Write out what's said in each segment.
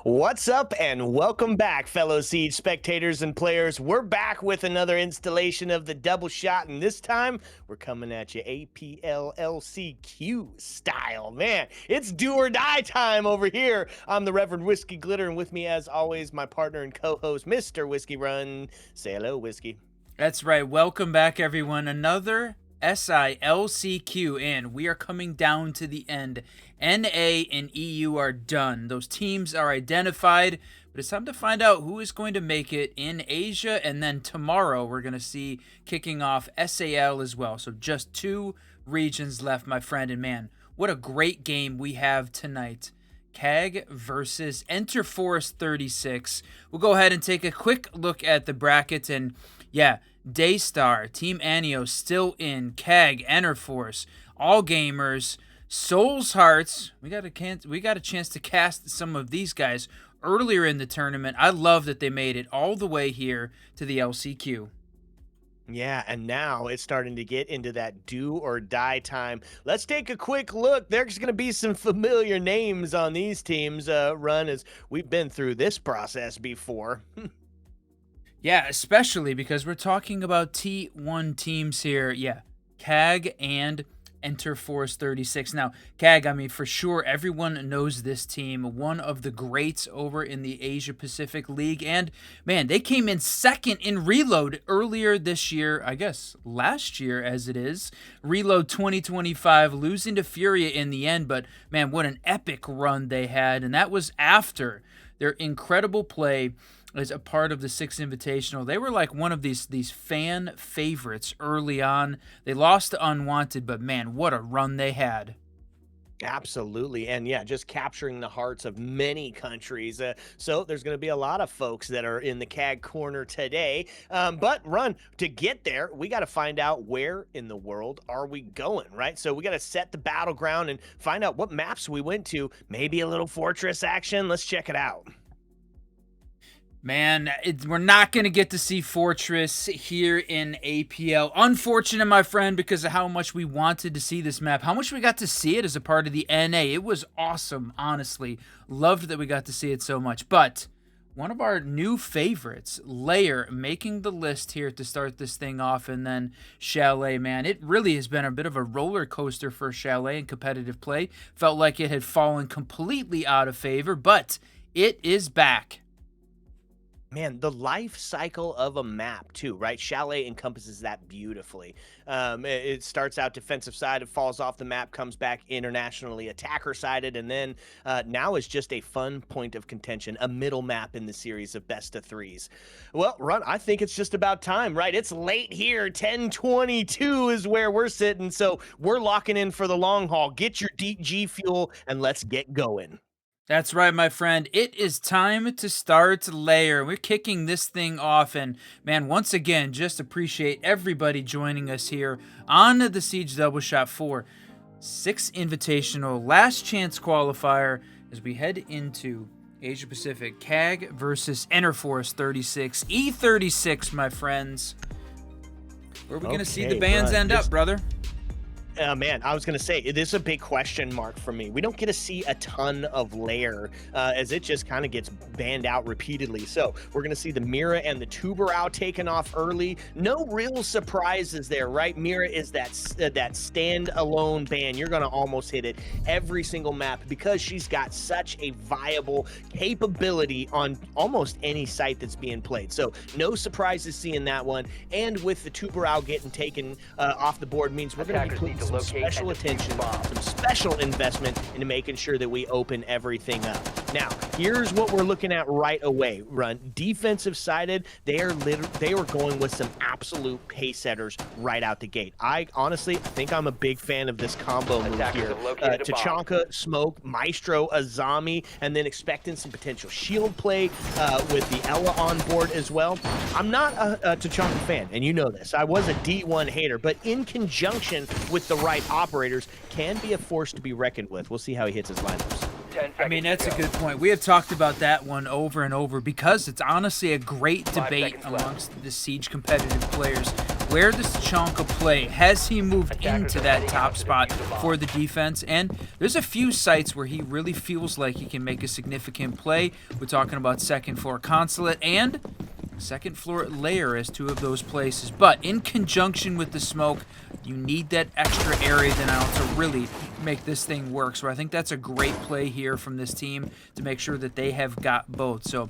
What's up and welcome back, fellow Siege spectators and players. We're back with another installation of the double shot, and this time we're coming at you APL LCQ style. Man, it's do or die time over here. I'm the Reverend Whiskey Glitter, and with me as always, my partner and co-host, Mr. Whiskey Run. Say hello, Whiskey. That's right. Welcome back, everyone. Another LCQ, and we are coming down to the end. NA and EU are done. Those teams are identified, but it's time to find out who is going to make it in Asia, and then tomorrow we're going to see kicking off SAL as well. So just 2 regions left, my friend, and man, what a great game we have tonight. CAG versus Force.36. We'll go ahead and take a quick look at the bracket, and yeah, Daystar, Team Anio still in, CAG, Enterforce, All Gamers, Souls Hearts. We got a chance to cast some of these guys earlier in the tournament. I love that they made it all the way here to the LCQ. Yeah, and now it's starting to get into that do or die time. Let's take a quick look. There's going to be some familiar names on these teams, Run, as we've been through this process before. Yeah, especially because we're talking about T1 teams here. Yeah, CAG and Force.36. Now, CAG, I mean, for sure, everyone knows this team. One of the greats over in the Asia-Pacific League. And, man, they came in second in Reload earlier this year. I guess last year, as it is. Reload 2025, losing to Furia in the end. But, man, what an epic run they had. And that was after their incredible play as a part of the 6th Invitational. They were like one of these fan favorites early on. They lost to Unwanted, but man, what a run they had. Absolutely. And yeah, just capturing the hearts of many countries. So there's going to be a lot of folks that are in the CAG corner today. But Run, to get there, we got to find out where in the world are we going, right? So we got to set the battleground and find out what maps we went to. Maybe a little fortress action. Let's check it out. Man, we're not going to get to see Fortress here in APL. Unfortunate, my friend, because of how much we wanted to see this map. How much we got to see it as a part of the NA. It was awesome, honestly. Loved that we got to see it so much. But one of our new favorites, Lair, making the list here to start this thing off. And then Chalet, man. It really has been a bit of a roller coaster for Chalet in competitive play. Felt like it had fallen completely out of favor, but it is back. Man, the life cycle of a map too, right? Chalet encompasses that beautifully. It starts out defensive side, it falls off the map, comes back internationally attacker sided, and then now is just a fun point of contention, a middle map in the series of best of 3s. Well, Run, I think it's just about time, right? It's late here, 10:22 is where we're sitting, so we're locking in for the long haul. Get your deep G fuel and let's get going. That's right, my friend. It is time to start Lair. We're kicking this thing off, and man, once again, just appreciate everybody joining us here on the Siege Double Shot 4 6th Invitational Last Chance Qualifier as we head into Asia Pacific. CAG versus Force.36. E36, my friends. Where are we going to see the bands end up, brother? Man, I was going to say, this is a big question mark for me. We don't get to see a ton of Lair as it just kind of gets banned out repeatedly. So we're going to see the Mira and the Tuberau taken off early. No real surprises there, right? Mira is that standalone ban. You're going to almost hit it every single map because she's got such a viable capability on almost any site that's being played. So no surprises seeing that one. And with the Tuberau getting taken off the board means we're going to be putting some special attention, some special investment into making sure that we open everything up. Now, here's what we're looking at right away. Run defensive sided. They were going with some absolute pace setters right out the gate. I honestly think I'm a big fan of this combo move here. Tachanka, Smoke, Maestro, Azami, and then expecting some potential shield play with the Ella on board as well. I'm not a Tachanka fan, and you know this. I was a D1 hater, but in conjunction with the right operators can be a force to be reckoned with. We'll see how he hits his lineups. I mean, that's a good point. We have talked about that one over and over because it's honestly a great debate amongst the Siege competitive players. Where does Tachanka play? Has he moved into that top spot for the defense? And there's a few sites where he really feels like he can make a significant play. We're talking about second floor Consulate and second floor Lair as two of those places. But in conjunction with the smoke, you need that extra area denial to really make this thing work. So I think that's a great play here from this team to make sure that they have got both. So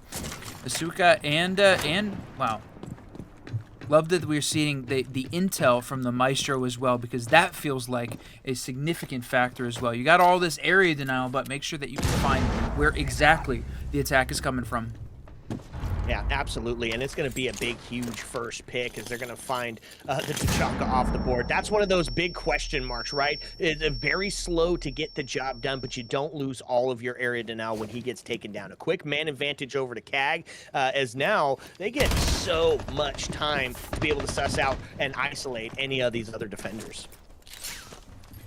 Asuka and wow. Love that we're seeing the intel from the Maestro as well, because that feels like a significant factor as well. You got all this area denial, but make sure that you can find where exactly the attack is coming from. Yeah, absolutely, and it's going to be a big, huge first pick as they're going to find the Tachanka off the board. That's one of those big question marks, right? It's very slow to get the job done, but you don't lose all of your area denial when he gets taken down. A quick man advantage over to CAG, as now they get so much time to be able to suss out and isolate any of these other defenders.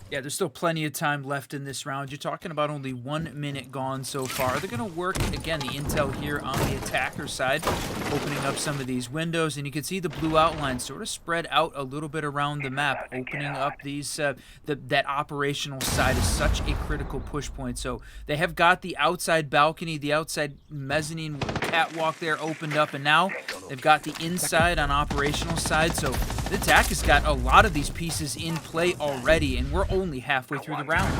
Yeah, there's still plenty of time left in this round. You're talking about only 1 minute gone so far. They're going to work, again, the intel here on the attacker side, opening up some of these windows. And you can see the blue outline sort of spread out a little bit around the map, opening up these that operational side is such a critical push point. So they have got the outside balcony, the outside mezzanine catwalk there opened up, and now they've got the inside on operational side. So the attack has got a lot of these pieces in play already, and we're only halfway through the round.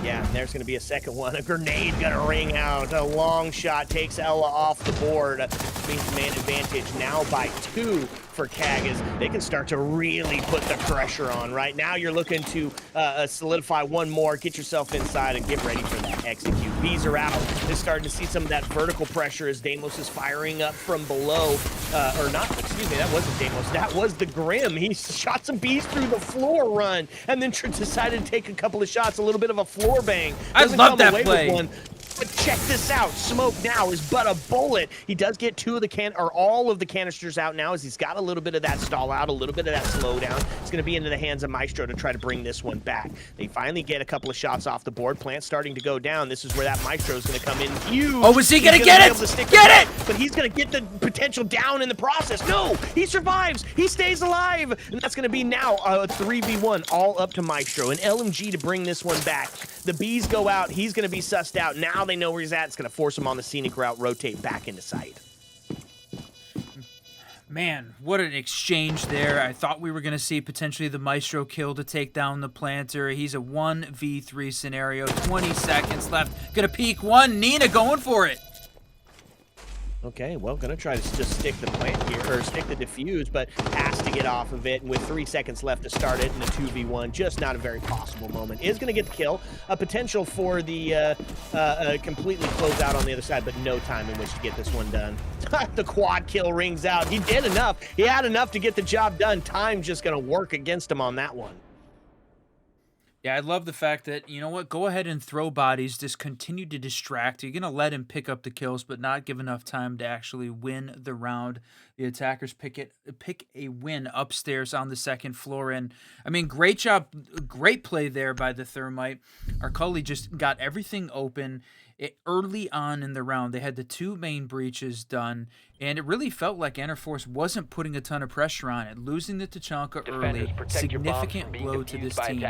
Yeah, and there's going to be a second one. A grenade going to ring out. A long shot takes Ella off the board. Means man advantage now by 2 for CAG as they can start to really put the pressure on. Right now you're looking to solidify one more, get yourself inside, and get ready for that execute. Bees are out. They're starting to see some of that vertical pressure as Deimos is firing up from below. Or not, excuse me, that wasn't Deimos. That was the Grim. He shot some bees through the floor run and then decided to take a couple of shots, a little bit of a floor bang. I love that play. But check this out. Smoke now is but a bullet. He does get all of the canisters out now as he's got a little bit of that stall out, a little bit of that slowdown. It's going to be into the hands of Maestro to try to bring this one back. They finally get a couple of shots off the board. Plant starting to go down. This is where that Maestro is going to come in huge. Oh, is he going to get it? Get it! But he's going to get the potential down in the process. No, he survives. He stays alive. And that's going to be now a 3v1 all up to Maestro. An LMG to bring this one back. The bees go out. He's going to be sussed out. Now they know where he's at. It's going to force him on the scenic route, rotate back into sight. Man, what an exchange there. I thought we were going to see potentially the Maestro kill to take down the planter. He's a 1v3 scenario. 20 seconds left. Gonna peek one. Nina going for it. Okay, well, gonna try to just stick the plant here, or stick the defuse, but has to get off of it. And with 3 seconds left to start it in a 2v1, just not a very possible moment. Is gonna get the kill. A potential for the completely close out on the other side, but no time in which to get this one done. The quad kill rings out. He did enough. He had enough to get the job done. Time just gonna work against him on that one. Yeah, I love the fact that, you know what, go ahead and throw bodies, just continue to distract. You're going to let him pick up the kills, but not give enough time to actually win the round. The attackers pick a win upstairs on the second floor. And, I mean, great job, great play there by the Thermite. Our Cully just got everything open. Early on in the round, they had the 2 main breaches done, and it really felt like Force wasn't putting a ton of pressure on it. Losing the Tachanka early, significant blow to this team.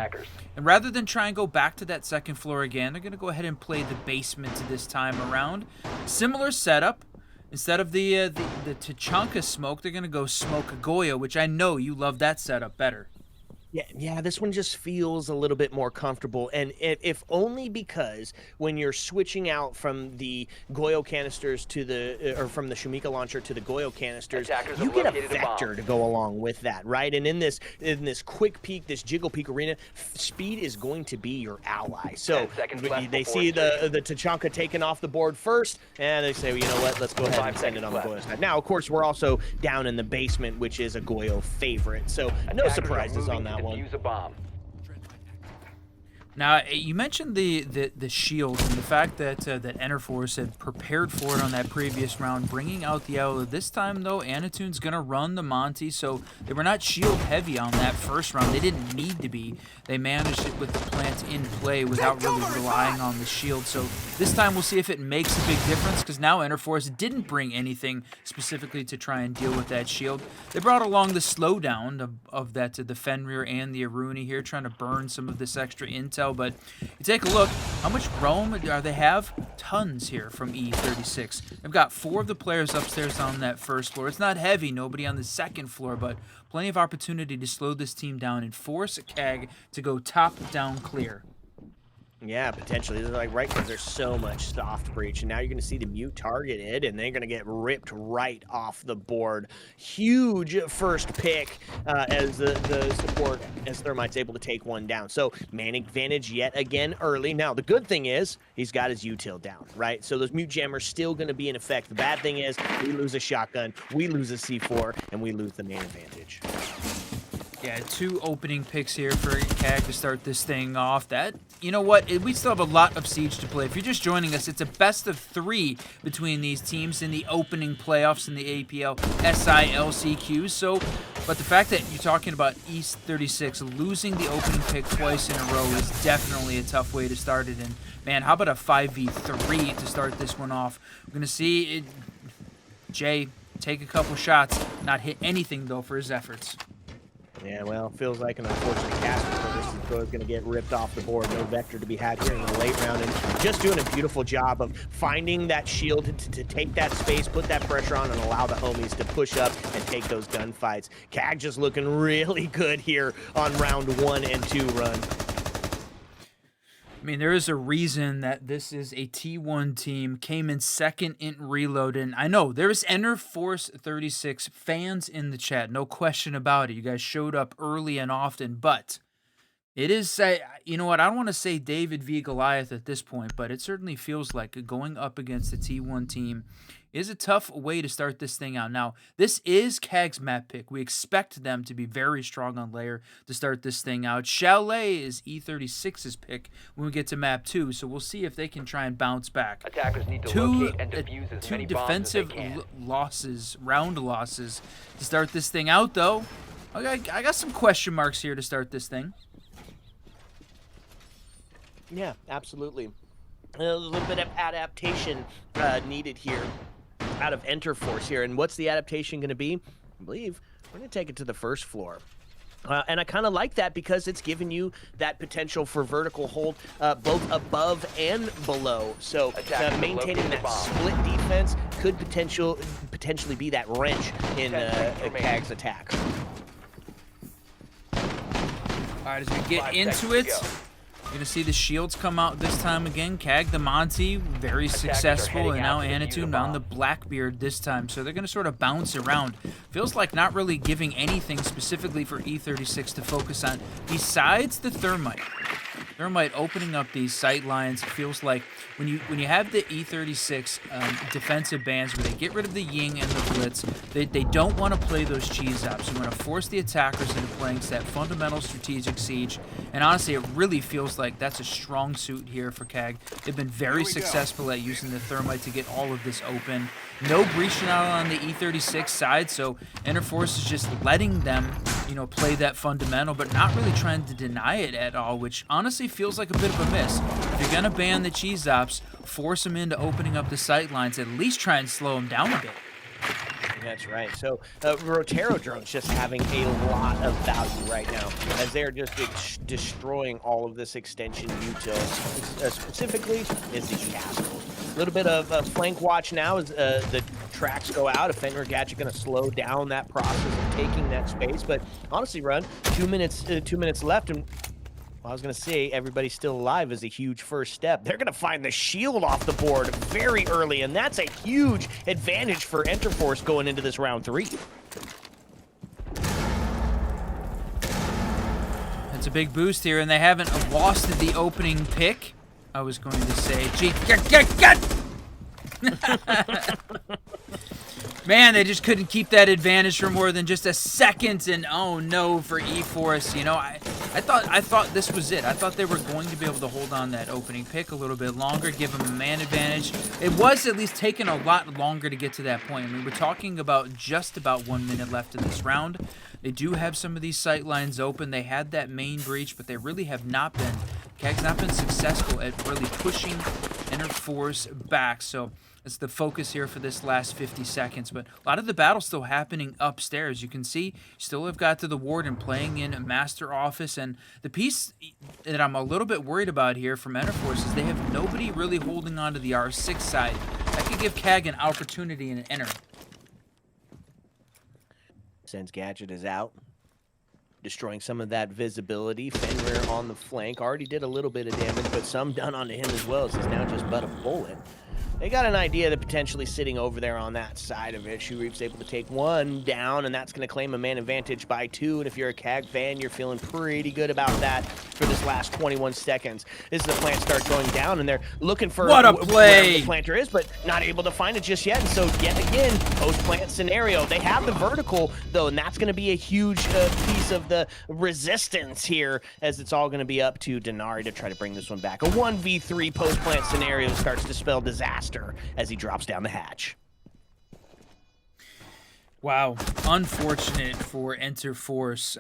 And rather than try and go back to that second floor again, they're going to go ahead and play the basement this time around. Similar setup. Instead of the Tachanka smoke, they're going to go smoke Goyo, which I know you love that setup better. Yeah, this one just feels a little bit more comfortable, and if only because when you're switching out from the Goyo canisters to the, or from the Shumika launcher to the Goyo canisters, you get a vector to go along with that, right? And in this quick peak, this jiggle peak arena, speed is going to be your ally. So they see the Tachanka taken off the board first, and they say, well, you know what, let's go ahead and send it on the Goyo side. Now, of course, we're also down in the basement, which is a Goyo favorite, so no surprises on that one. Use a bomb. Now, you mentioned the shield and the fact that that Enterforce had prepared for it on that previous round, bringing out the Owlet. This time, though, Anatune's going to run the Monty, so they were not shield heavy on that first round. They didn't need to be. They managed it with the plant in play without really relying on the shield. So this time, we'll see if it makes a big difference, because now Enterforce didn't bring anything specifically to try and deal with that shield. They brought along the slowdown of that the Fenrir and the Aruni here, trying to burn some of this extra intel. But you take a look, how much roam do they have? Tons here from E36. They've got 4 of the players upstairs on that first floor. It's not heavy, nobody on the second floor, but plenty of opportunity to slow this team down and force KAG to go top down clear. Yeah, potentially. They're like, right, because there's so much soft breach. And now you're going to see the mute targeted, and they're going to get ripped right off the board. Huge first pick as the support, as Thermite's able to take one down. So, man advantage yet again early. Now, the good thing is he's got his util down, right? So those mute jammers still going to be in effect. The bad thing is we lose a shotgun, we lose a C4, and we lose the main advantage. Yeah, 2 opening picks here for KAG to start this thing off. That, you know what, we still have a lot of Siege to play. If you're just joining us, it's a best of 3 between these teams in the opening playoffs in the APL SI LCQ. So, but the fact that you're talking about East 36 losing the opening pick twice in a row is definitely a tough way to start it. And man, how about a 5v3 to start this one off? We're gonna see it, Jay take a couple shots, not hit anything though for his efforts. Yeah, well, feels like an unfortunate cast for this is going to get ripped off the board. No vector to be had here in the late round, and just doing a beautiful job of finding that shield to take that space, put that pressure on, and allow the homies to push up and take those gunfights. KAG just looking really good here on round 1 and 2 run. I mean, there is a reason that this is a T1 team, came in second in reload, and I know there's Force.36 fans in the chat, no question about it. You guys showed up early and often, but it is, you know what, I don't want to say David v. Goliath at this point, but it certainly feels like going up against a T1 team is a tough way to start this thing out. Now, this is KAG's map pick. We expect them to be very strong on Lair to start this thing out. Chalet is E36's pick when we get to map 2, so we'll see if they can try and bounce back. Attackers need to locate and defuse as many bombs as they can. Losses, round losses to start this thing out, though. I got some question marks here to start this thing. Yeah, absolutely. A little bit of adaptation needed here out of Enterforce here. And what's the adaptation going to be? I believe we're going to take it to the first floor. And I kind of like that because it's giving you that potential for vertical hold both above and below. So maintaining that split defense could potentially be that wrench in KAG's attack. All right, as we get into it, you're going to see the shields come out this time again. KAG, the Monty, very successful, and now Anatune on the Blackbeard this time. So they're going to sort of bounce around. Feels like not really giving anything specifically for E36 to focus on besides the Thermite. Thermite opening up these sight lines. It feels like when you have the E36 defensive bands where they get rid of the Ying and the Blitz, they don't want to play those cheese ups. You want to force the attackers into playing that fundamental strategic siege. And honestly, it really feels like that's a strong suit here for KAG. They've been very successful at using the Thermite to get all of this open. No breaching out on the E36 side, so Enterforce is just letting them, you know, play that fundamental, but not really trying to deny it at all, which honestly feels like a bit of a miss. If you're going to ban the cheese ops, force them into opening up the sight lines, at least try and slow them down a bit. That's right. So Rotero drones just having a lot of value right now as they're just destroying all of this extension util. Specifically is the castle. A little bit of flank watch now as the tracks go out. A Fenrir Gadget going to slow down that process of taking that space. But honestly, Run, 2 minutes left, and I was going to say everybody's still alive is a huge first step. They're going to find the shield off the board very early, and that's a huge advantage for Enterforce going into this round 3. That's a big boost here, and they haven't lost the opening pick. I was going to say, gee, man, they just couldn't keep that advantage for more than just a second, and oh no for eForce. You know, I thought this was it. I thought they were going to be able to hold on that opening pick a little bit longer, give them a man advantage. It was at least taking a lot longer to get to that point. I mean, we're talking about just about 1 minute left in this round. They do have some of these sight lines open. They had that main breach, but they really have not been. KAG's not been successful at really pushing Interforce back. So it's the focus here for this last 50 seconds. But a lot of the battle still happening upstairs. You can see still have got to the Warden playing in Master Office. And the piece that I'm a little bit worried about here from Interforce is they have nobody really holding on to the R6 side. That could give KAG an opportunity in an enter. Sense Gadget is out, destroying some of that visibility. Fenrir on the flank already did a little bit of damage, but some done onto him as well, so he's now just but a bullet. They got an idea that potentially sitting over there on that side of it. Shureef's able to take one down, and that's going to claim a man advantage by 2. And if you're a KAG fan, you're feeling pretty good about that for this last 21 seconds. This is the plant start going down, and they're looking for what a play where the planter is, but not able to find it just yet. And so yet again, post-plant scenario. They have the vertical, though, and that's going to be a huge piece of the resistance here, as it's all going to be up to Denari to try to bring this one back. A 1v3 post-plant scenario starts to spell disaster as he drops down the hatch. Wow, unfortunate for Interforce.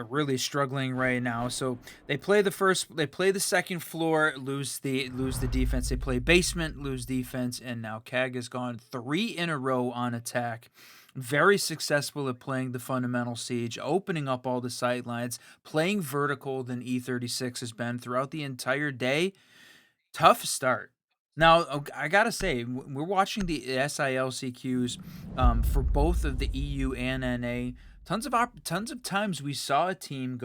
Really struggling right now. So they play the second floor, lose the defense. They play basement, lose defense, and now KAG has gone 3 in a row on attack. Very successful at playing the fundamental siege, opening up all the sight lines, playing vertical than E36 has been throughout the entire day. Tough start. Now, I gotta say, we're watching the SILCQs for both of the EU and NA. Tons of times we saw a team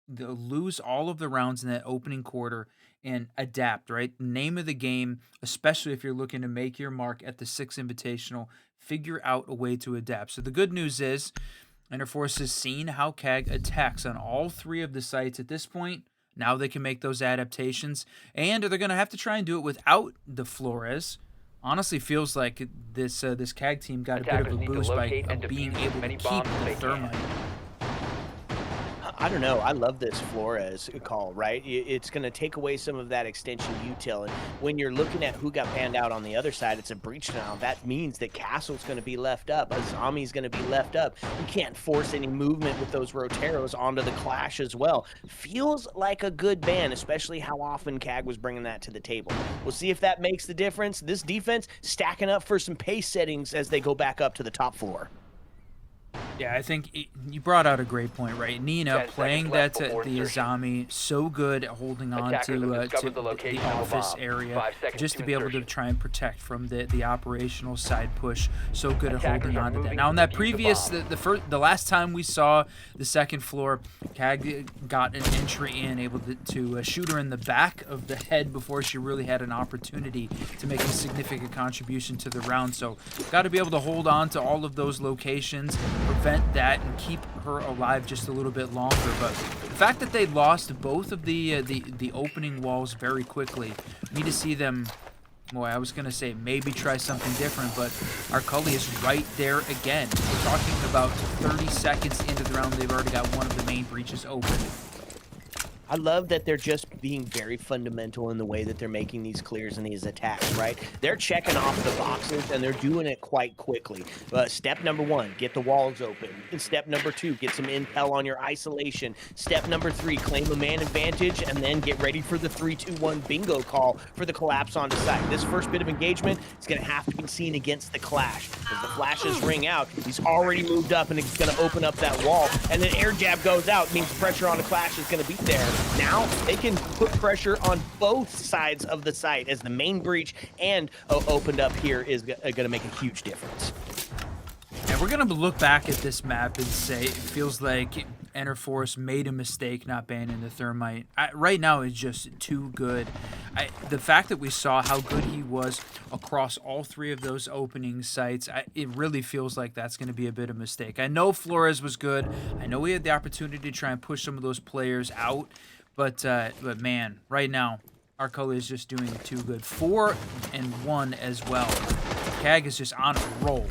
lose all of the rounds in that opening quarter and adapt, right? Name of the game, especially if you're looking to make your mark at the 6 Invitational, figure out a way to adapt. So the good news is Interforce has seen how KAG attacks on all 3 of the sites at this point. Now they can make those adaptations, and they're going to have to try and do it without the Flores. Honestly, feels like this KAG team got a bit of a boost by being able to keep the thermite. I don't know. I love this Flores call, right? It's going to take away some of that extension util. And when you're looking at who got panned out on the other side, it's a breach now. That means that Castle's going to be left up. Azami's going to be left up. You can't force any movement with those Roteros onto the Clash as well. Feels like a good ban, especially how often KAG was bringing that to the table. We'll see if that makes the difference. This defense stacking up for some pace settings as they go back up to the top floor. Yeah, I think you brought out a great point, right? Nina playing that the Azami, so good at holding on to the office area, just to be able to try and protect from the operational side push. So good at holding on to that. Now, in that previous, the last time we saw the second floor, KAG got an entry in, able to shoot her in the back of the head before she really had an opportunity to make a significant contribution to the round. So, got to be able to hold on to all of those locations, prevent that, and keep her alive just a little bit longer. But the fact that they lost both of the opening walls very quickly, need to see them, boy, I was going to say maybe try something different, but our Cully is right there again. We're talking about 30 seconds into the round, they've already got one of the main breaches open. I love that they're just being very fundamental in the way that they're making these clears and these attacks, right? They're checking off the boxes, and they're doing it quite quickly. Step number 1, get the walls open. And step number 2, get some intel on your isolation. Step number 3, claim a man advantage, and then get ready for the 3-2-1 bingo call for the collapse onto site. This first bit of engagement is going to have to be seen against the Clash. As the flashes ring out, he's already moved up, and he's going to open up that wall. And then air jab goes out, means pressure on the Clash is going to be there. Now they can put pressure on both sides of the site, as the main breach and opened up here is going to make a huge difference. And we're going to look back at this map and say it feels like Interforce made a mistake not banning the thermite. Right now it's just too good. The fact that we saw how good he was across all 3 of those opening sites, it really feels like that's going to be a bit of a mistake. I know Flores was good. I know we had the opportunity to try and push some of those players out. But man, right now, our Cully is just doing too good. 4-1 as well. KAG is just on a roll.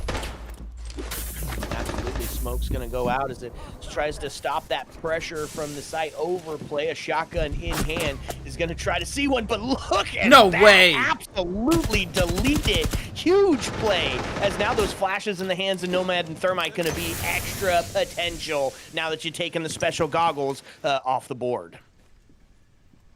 Absolutely. Smoke's going to go out as it tries to stop that pressure from the site overplay. A shotgun in hand is going to try to see one, but look at No that. way. Absolutely deleted. Huge play, as now those flashes in the hands of Nomad and Thermite going to be extra potential now that you've taken the special goggles off the board.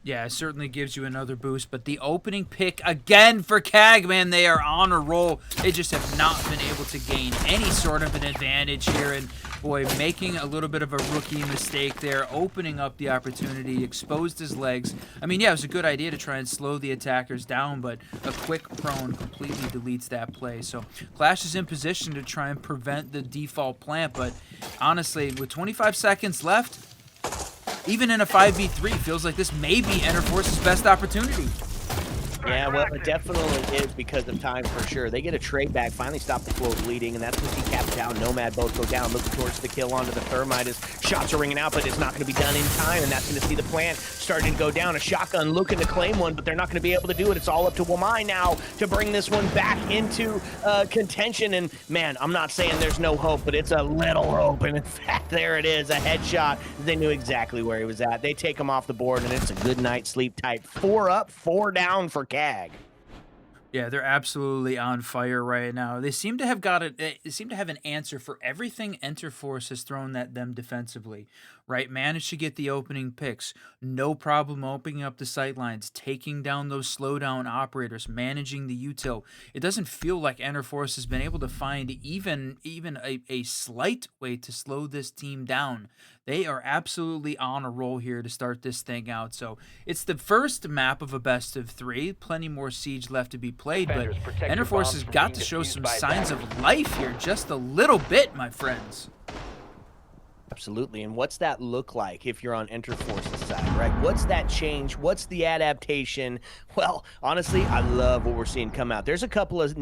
Yeah, it certainly gives you another boost, but the opening pick again for CAG, man, they are on a roll. They just have not been able to gain any sort of an advantage here, and boy, making a little bit of a rookie mistake there, opening up the opportunity, exposed his legs. I mean, yeah, it was a good idea to try and slow the attackers down, but a quick prone completely deletes that play. So Clash is in position to try and prevent the default plant, but honestly, with 25 seconds left, even in a 5v3, feels like this may be Force's best opportunity. Yeah, well, it definitely is because of time for sure. They get a trade back, finally stop the flow of bleeding, and that's when he caps down. Nomad both go down, looking towards the kill onto the Thermite as shots are ringing out, but it's not going to be done in time, and that's going to see the plant starting to go down. A shotgun looking to claim one, but they're not going to be able to do it. It's all up to Wamai now to bring this one back into contention, and man, I'm not saying there's no hope, but it's a little hope, and in fact, there it is, a headshot. They knew exactly where he was at. They take him off the board, and it's a good night sleep type. 4 up, 4 down for CAG. Yeah, they're absolutely on fire right now. They seem to have they seem to have an answer for everything Force has thrown at them defensively. Right, managed to get the opening picks, no problem opening up the sight lines, taking down those slowdown operators, managing the util. It doesn't feel like Force has been able to find even a slight way to slow this team down. They are absolutely on a roll here to start this thing out. So it's the first map of a best of 3. Plenty more Siege left to be played, but Force has got to show some signs of life here, just a little bit, my friends. Absolutely, and what's that look like if you're on Force's side, right? What's that change? What's the adaptation? Well, honestly, I love what we're seeing come out. There's a couple of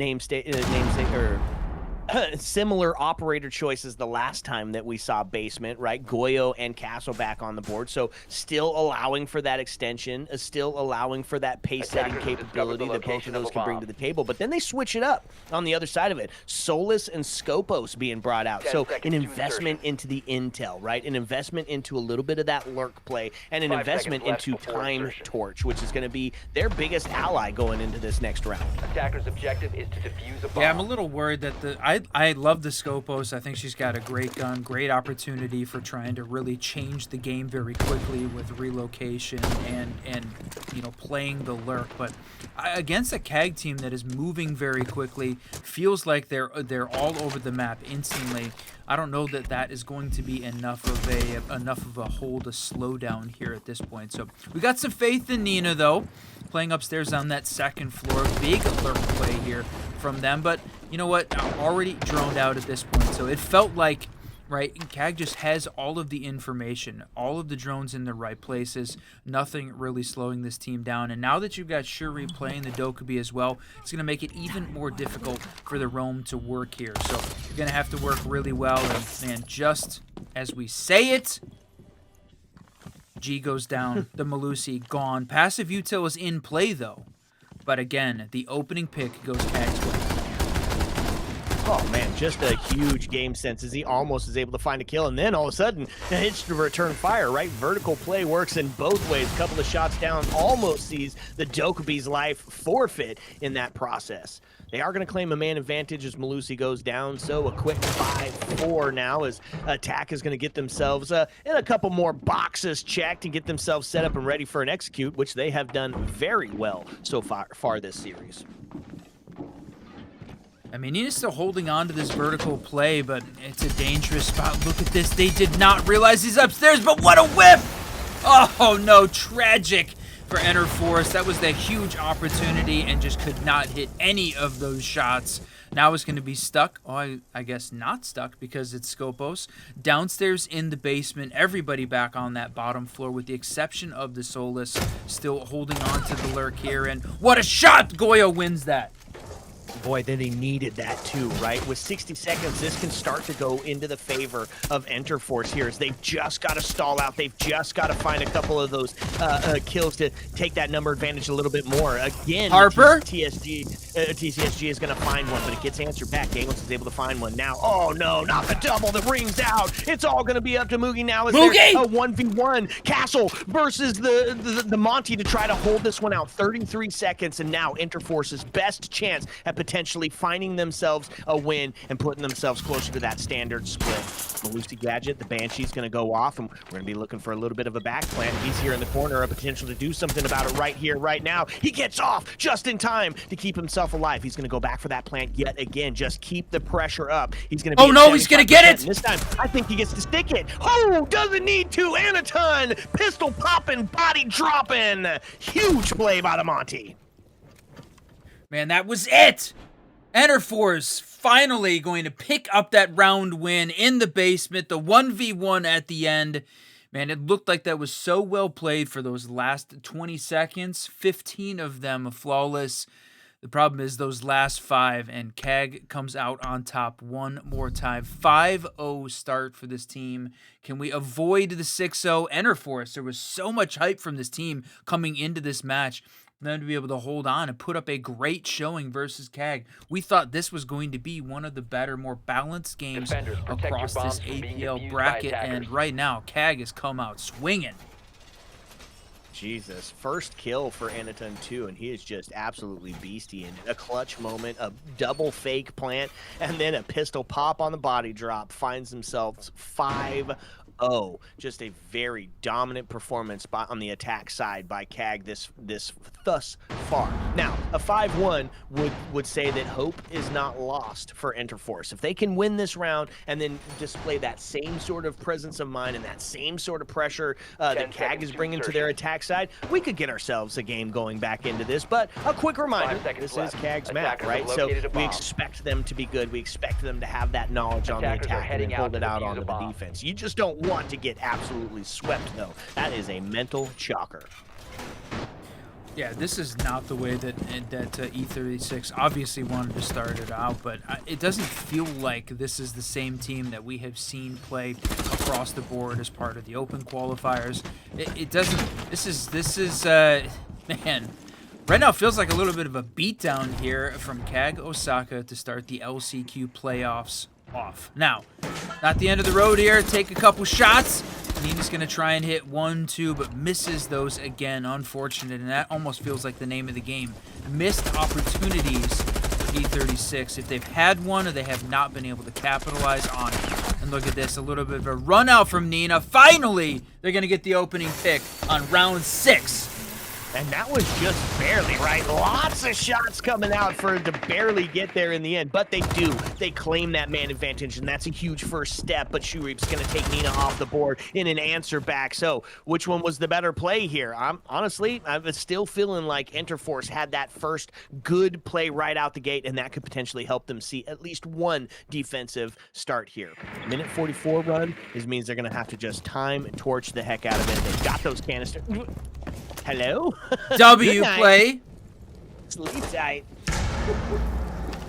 similar operator choices the last time that we saw Basement, right? Goyo and Castle back on the board, so still allowing for that extension, still allowing for that pace-setting capability that both of those can bring to the table, but then they switch it up on the other side of it. Solus and Scopos being brought out, so an investment into the intel, right? An investment into a little bit of that lurk play, and an investment into Time Torch, which is going to be their biggest ally going into this next round. Attacker's objective is to defuse a bomb. Yeah, I'm a little worried that I love the Scopos. I think she's got a great gun, great opportunity for trying to really change the game very quickly with relocation and you know, playing the lurk. But against a CAG team that is moving very quickly, feels like they're all over the map instantly. I don't know that that is going to be enough of a hold to slow down here at this point. So we got some faith in Nina though, playing upstairs on that second floor. Big lurk play here from them, but you know what? Already droned out at this point. So it felt like, right, CAG just has all of the information, all of the drones in the right places, nothing really slowing this team down. And now that you've got Shuri playing the Dokkaebi as well, it's going to make it even more difficult for the roam to work here. So you're going to have to work really well. And man, just as we say it, G goes down, the Malusi gone. Passive util is in play though. But again, the opening pick goes CAG's way. Oh man, just a huge game sense as he almost is able to find a kill, and then all of a sudden hits to return fire, right? Vertical play works in both ways. A couple of shots down, almost sees the Dokkaebi's life forfeit in that process. They are going to claim a man advantage as Malusi goes down, so a quick 5-4 now as Attack is going to get themselves in a couple more boxes checked and get themselves set up and ready for an execute, which they have done very well so far this series. I mean, Nina's still holding on to this vertical play, but it's a dangerous spot. Look at this. They did not realize he's upstairs, but what a whip! Oh, no. Tragic for Force. That was the huge opportunity and just could not hit any of those shots. Now it's going to be stuck. Oh, I guess not stuck because it's Scopos. Downstairs in the basement, everybody back on that bottom floor with the exception of the Solus. Still holding on to the lurk here, and what a shot! Goyo wins that. Boy, then he needed that too, right? With 60 seconds, this can start to go into the favor of Enterforce here as they've just got to stall out. They've just got to find a couple of those kills to take that number advantage a little bit more. Again, Harper? TCSG is going to find one, but it gets answered back. Daniels is able to find one now. Oh no, not the double. The ring's out. It's all going to be up to Moogie now. Is there a 1v1? Castle versus the Monty to try to hold this one out. 33 seconds, and now Enterforce's best chance at potentially finding themselves a win and putting themselves closer to that standard split. Malusi Gadget, the Banshee's going to go off, and we're going to be looking for a little bit of a back plan. He's here in the corner, a potential to do something about it right here, right now. He gets off just in time to keep himself alive. He's going to go back for that plant yet again. Just keep the pressure up. He's going to be he's going to get it! This time, I think he gets to stick it. Oh, doesn't need to. Anaton, pistol popping, body dropping. Huge play by the Monty. Man, that was it! Enterforce finally going to pick up that round win in the basement, the 1v1 at the end. Man, it looked like that was so well played for those last 20 seconds. 15 of them flawless. The problem is those last 5, and KAG comes out on top one more time. 5-0 start for this team. Can we avoid the 6-0? Enterforce, there was so much hype from this team coming into this match. Them to be able to hold on and put up a great showing versus KAG. We thought this was going to be one of the better, more balanced games across this APL bracket, and right now, KAG has come out swinging. Jesus, first kill for Anaton too, and he is just absolutely beastie in a clutch moment, a double fake plant, and then a pistol pop on the body drop, finds themselves 5-0. Just a very dominant performance on the attack side by KAG thus far. Now, a 5-1 would say that hope is not lost for Enterforce. If they can win this round and then display that same sort of presence of mind and that same sort of pressure that KAG is bringing to their attack side, we could get ourselves a game going back into this. But a quick reminder, this is KAG's map, right? So we expect them to be good. We expect them to have that knowledge on the attack and hold it out onto the defense. You just don't want to get absolutely swept, though. That is a mental shocker. Yeah, this is not the way that E36 obviously wanted to start it out, but it doesn't feel like this is the same team that we have seen play across the board as part of the open qualifiers. It doesn't. This is man. Right now, it feels like a little bit of a beatdown here from KAG Osaka to start the LCQ playoffs off. Now, not the end of the road here. Take a couple shots. Nina's going to try and hit 1, 2, but misses those again. Unfortunate, and that almost feels like the name of the game. Missed opportunities for E36. If they've had one, or they have not been able to capitalize on it. And look at this, a little bit of a run out from Nina. Finally, they're going to get the opening pick on round 6. And that was just barely, right? Lots of shots coming out for to barely get there in the end, but they do. They claim that man advantage, and that's a huge first step, but Shureep's going to take Nina off the board in an answer back. So which one was the better play here? I'm still feeling like Enterforce had that first good play right out the gate, and that could potentially help them see at least one defensive start here. Minute 44 run means they're going to have to just time and torch the heck out of it. They've got those canisters. Hello? W play. Sleep tight.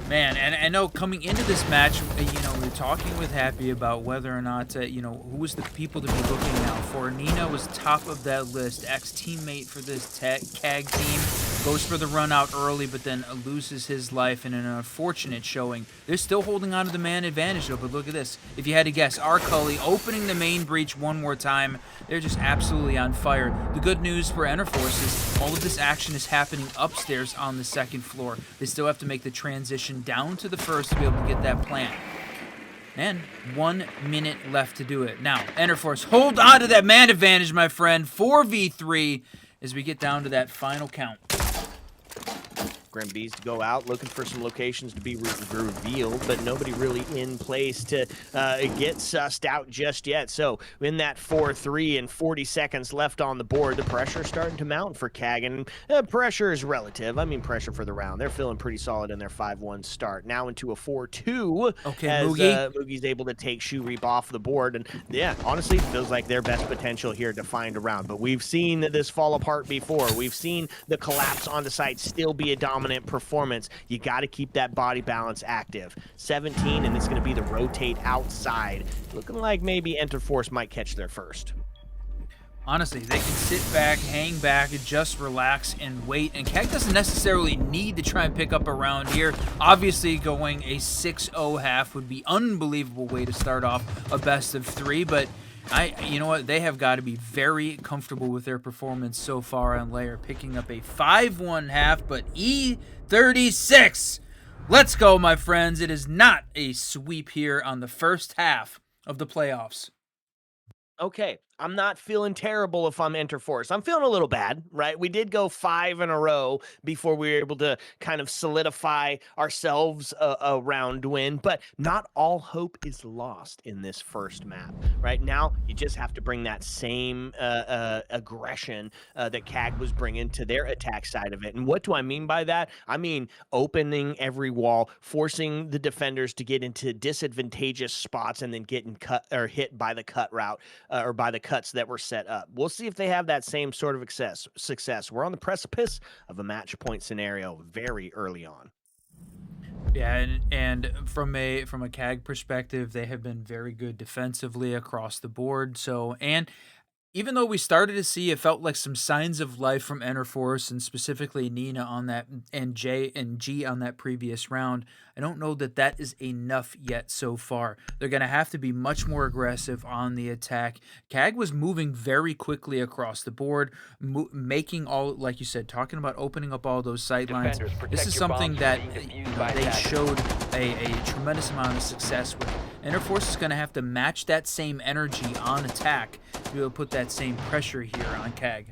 Man, and I know coming into this match, we were talking with Happy about whether or not, who was the people to be looking out for. Nina was top of that list, ex-teammate for this KAG team. Goes for the run out early, but then loses his life in an unfortunate showing. They're still holding on to the man advantage, though, but look at this. If you had to guess, Arcully opening the main breach one more time. They're just absolutely on fire. The good news for Enterforce is all of this action is happening upstairs on the second floor. They still have to make the transition down to the first to be able to get that plant. And 1 minute left to do it. Now, Enterforce, hold on to that man advantage, my friend. 4v3 as we get down to that final count. Grim Bees to go out, looking for some locations to be revealed, but nobody really in place to get sussed out just yet. So in that 4-3 and 40 seconds left on the board, the pressure starting to mount for KAG, and pressure is relative. I mean, pressure for the round. They're feeling pretty solid in their 5-1 start. Now into a 4-2 as Moogie's able to take Shureep off the board. And yeah, honestly, feels like their best potential here to find a round. But we've seen this fall apart before. We've seen the collapse on the site still be a dominant dominant performance, you got to keep that body balance active. 17, and it's going to be the rotate outside. Looking like maybe Enter Force might catch there first. Honestly, they can sit back, hang back, and just relax and wait. And Keg doesn't necessarily need to try and pick up a round here. Obviously, going a 6-0 half would be unbelievable way to start off a best of 3. But you know what? They have got to be very comfortable with their performance so far on Lair, picking up a 5-1 half. But E36, let's go, my friends. It is not a sweep here on the first half of the playoffs. Okay, I'm not feeling terrible if I'm Enter Force. I'm feeling a little bad, right? We did go 5 in a row before we were able to kind of solidify ourselves a round win, but not all hope is lost in this first map. Right now, you just have to bring that same aggression that CAG was bringing to their attack side of it. And what do I mean by that? I mean opening every wall, forcing the defenders to get into disadvantageous spots and then getting cut or hit by the cut route. Or by the cuts that were set up. We'll see if they have that same sort of success. We're on the precipice of a match point scenario very early on. Yeah, and from a CAG perspective, they have been very good defensively across the board. So, and even though we started to see, it felt like some signs of life from Enter Force and specifically Nina on that and J and G on that previous round, I don't know that that is enough yet so far. They're going to have to be much more aggressive on the attack. CAG was moving very quickly across the board, making all, like you said, talking about opening up all those sight lines. This is something that they showed a tremendous amount of success with. Enter Force is going to have to match that same energy on attack to be able to put that same pressure here on CAG.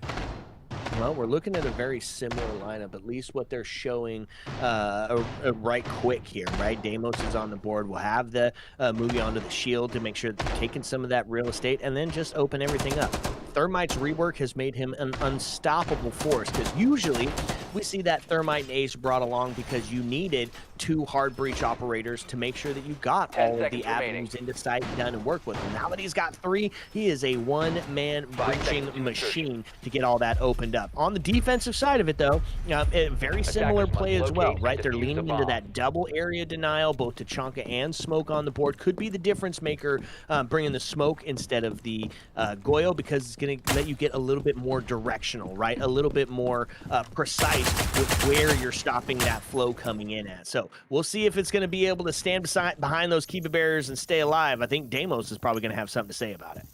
Well, we're looking at a very similar lineup, at least what they're showing right quick here, right? Deimos is on the board. We'll have the movie onto the shield to make sure that they're taking some of that real estate and then just open everything up. Thermite's rework has made him an unstoppable force because usually we see that Thermite and Ace brought along because you needed 2 hard breach operators to make sure that you got all of the avenues into sight done and work with them. Now that he's got 3, he is a one-man breaching machine to get all that opened up. On the defensive side of it, though, a very similar play as well, right? They're leaning into that double area denial, both Tachanka and Smoke on the board. Could be the difference maker, bringing the Smoke instead of the Goyo, because it's going to let you get a little bit more directional, right? A little bit more precise with where you're stopping that flow coming in at. So we'll see if it's going to be able to stand behind those Kiba barriers and stay alive. I think Deimos is probably going to have something to say about it.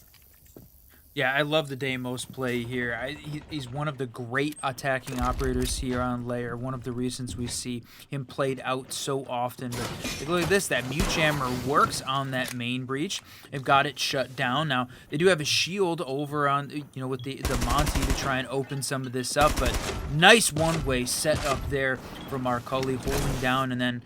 Yeah, I love the Deimos play here. He's one of the great attacking operators here on Lair. One of the reasons we see him played out so often. But look at this, that Mute Jammer works on that main breach. They've got it shut down. Now, they do have a shield over on, with the Monty to try and open some of this up. But nice one-way set up there from our Cully holding down, and then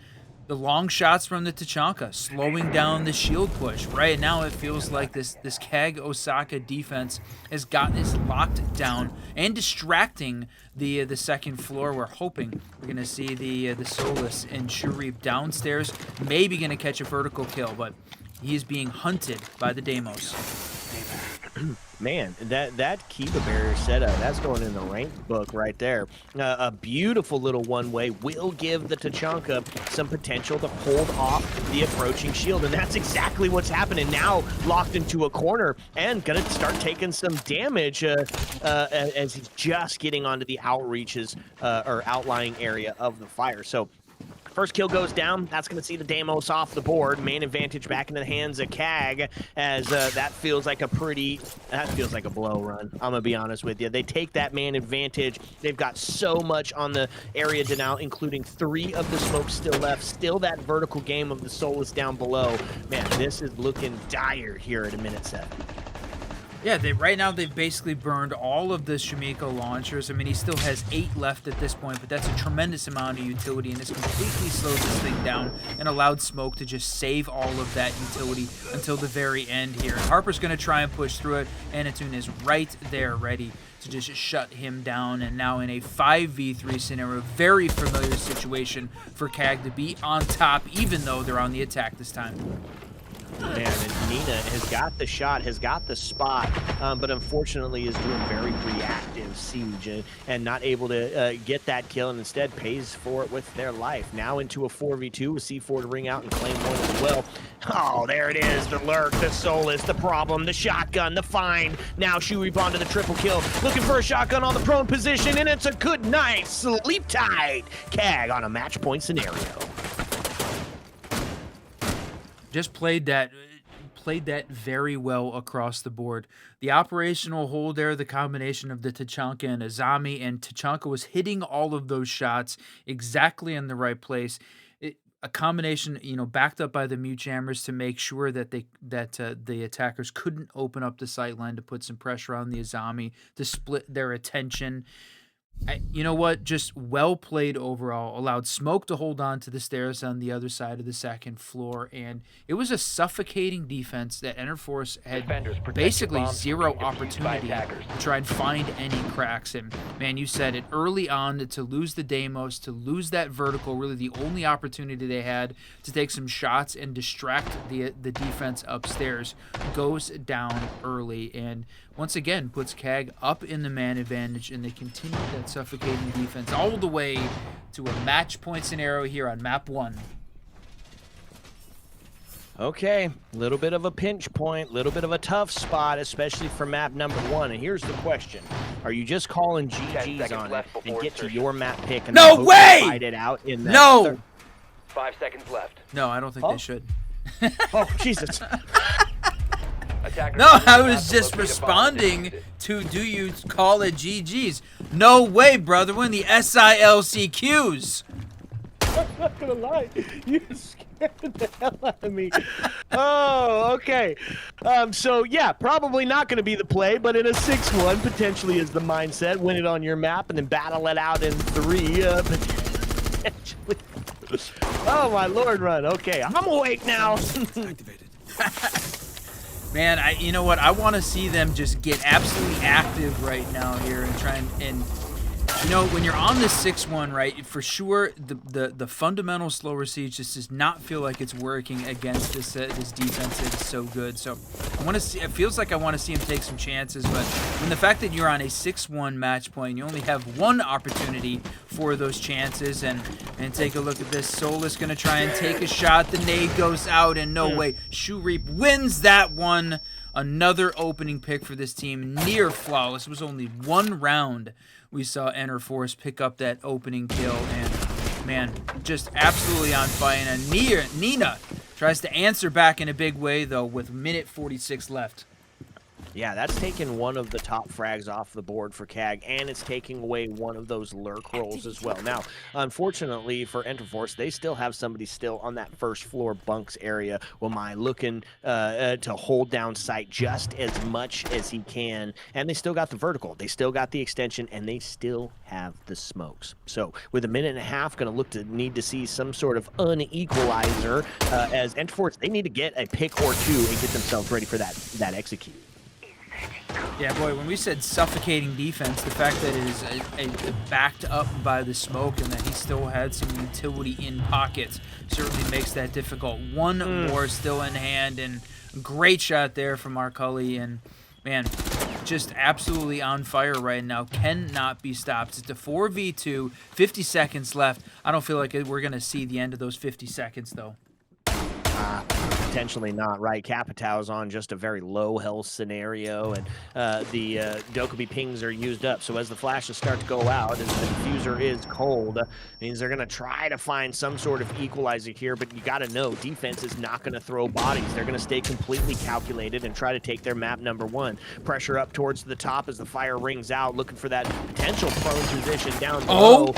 the long shots from the Tachanka, slowing down the shield push. Right now, it feels like this CAG Osaka defense has got this locked down and distracting the second floor. We're hoping we're going to see the Solus and Shurip downstairs, maybe going to catch a vertical kill, but he is being hunted by the Deimos. Man, that Kiba barrier setup, that's going in the ranked book right there. A beautiful little one-way will give the Tachanka some potential to hold off the approaching shield, and that's exactly what's happening now. Locked into a corner and gonna start taking some damage as he's just getting onto the outreaches or outlying area of the fire. So first kill goes down. That's going to see the Deimos off the board. Main advantage back into the hands of CAG, as that feels like a blow run. I'm going to be honest with you. They take that man advantage. They've got so much on the area denial, including 3 of the smokes still left. Still that vertical game of the Solus down below. Man, this is looking dire here at a minute 7. Yeah, right now they've basically burned all of the Shimiko launchers. I mean, he still has 8 left at this point, but that's a tremendous amount of utility, and this completely slows this thing down and allowed Smoke to just save all of that utility until the very end here. Harper's going to try and push through it, and Anatun is right there ready to just shut him down, and now in a 5v3 scenario, very familiar situation for CAG to be on top, even though they're on the attack this time. Man, and Nina has got the shot, has got the spot, but unfortunately is doing very reactive siege and not able to get that kill, and instead pays for it with their life. Now into a 4v2 with C4 to ring out and claim one as well. Oh, there it is, the lurk, the Solus, the problem, the shotgun, the find. Now Shureep onto the triple kill, looking for a shotgun on the prone position, and it's a good night. Sleep tight. Kag on a match point scenario. Just played that very well across the board. The operational hold there, the combination of the Tachanka and Azami, and Tachanka was hitting all of those shots exactly in the right place. A combination, backed up by the mute jammers to make sure that the attackers couldn't open up the sight line to put some pressure on the Azami to split their attention. You know what? Just well played overall. Allowed Smoke to hold on to the stairs on the other side of the second floor, and it was a suffocating defense that Enterforce had basically zero opportunity to try and find any cracks. And man, you said it early on, to lose the Deimos, to lose that vertical, really the only opportunity they had to take some shots and distract the defense upstairs, goes down early, and once again puts Kag up in the man advantage, and they continue that suffocating defense all the way to a match point scenario here on map 1. Okay, a little bit of a pinch point, a little bit of a tough spot, especially for map number 1. And here's the question. Are you just calling GG's on it and get to your map pick and no way! Fight it out in that no! 5 seconds left. No, I don't think they should. Oh, Jesus. No, I was just responding to, do you call it GG's? No way, brother. We're in the SILCQs. I'm not gonna lie, you scared the hell out of me. Oh, okay. So yeah, probably not gonna be the play, but in a 6-1 potentially is the mindset. Win it on your map and then battle it out in 3 potentially. Oh my lord, run. Okay, I'm awake now. Man, you know what? I want to see them just get absolutely active right now here and try and when you're on the 6-1, right, for sure the fundamental slower siege just does not feel like it's working against this defense that is so good. So I want to see. It feels like I want to see him take some chances, but when the fact that you're on a 6-1 match point, you only have one opportunity for those chances, and take a look at this. Solus gonna try and take a shot. The nade goes out, and no way. Shureep wins that one. Another opening pick for this team, near flawless. It was only one round we saw Enterforce pick up that opening kill, and man, just absolutely on fire. And Nina tries to answer back in a big way, though, with minute 46 left. Yeah, that's taken one of the top frags off the board for Kag, and it's taking away one of those lurk rolls as well. Now, unfortunately for Enterforce, they still have somebody still on that first floor bunks area. Wamai looking to hold down sight just as much as he can, and they still got the vertical, they still got the extension, and they still have the smokes. So with a minute and a half, going to need to see some sort of unequalizer as Enterforce, they need to get a pick or two and get themselves ready for that execute. Yeah, boy, when we said suffocating defense, the fact that it is backed up by the smoke and that he still had some utility in pockets certainly makes that difficult. One more still in hand, and great shot there from Arcully, and man, just absolutely on fire right now. Cannot be stopped. It's a 4v2, 50 seconds left. I don't feel like we're going to see the end of those 50 seconds, though. Potentially not, right? Capitao is on just a very low health scenario, and the Dokkaebi pings are used up. So as the flashes start to go out, as the diffuser is cold, means they're going to try to find some sort of equalizer here, but you got to know, defense is not going to throw bodies. They're going to stay completely calculated and try to take their map number 1. Pressure up towards the top as the fire rings out, looking for that potential prone position down below.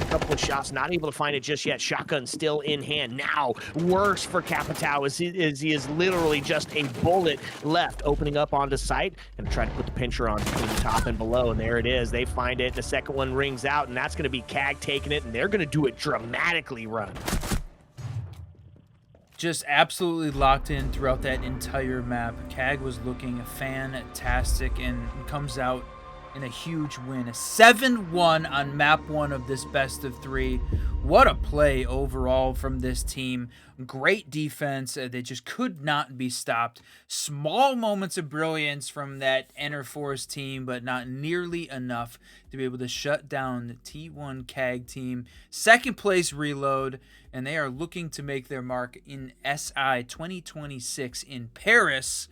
A couple of shots, not able to find it just yet. Shotgun still in hand. Now worse for Capitao as he is literally just a bullet left, opening up onto sight and try to put the pincher on between the top and below, and there it is. They find it. The second one rings out, and that's going to be Kag taking it, and they're going to do it dramatically run. Just absolutely locked in throughout that entire map. Kag was looking fantastic and comes out in a huge win. A 7-1 on map 1 of this best of 3. What a play overall from this team. Great defense. They just could not be stopped. Small moments of brilliance from that Force team, but not nearly enough to be able to shut down the T1 CAG team. Second place Reload, and they are looking to make their mark in SI 2026 in Paris.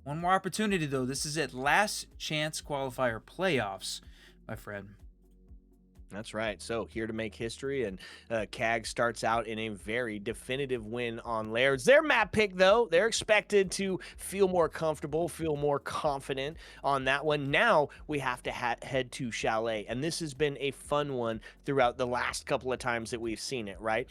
One more opportunity, though. This is at last chance qualifier playoffs, my friend. That's right. So here to make history, and CAG starts out in a very definitive win on Lair. It's their map pick, though. They're expected to feel more comfortable, feel more confident on that one. Now we have to head to Chalet, and this has been a fun one throughout the last couple of times that we've seen it, right?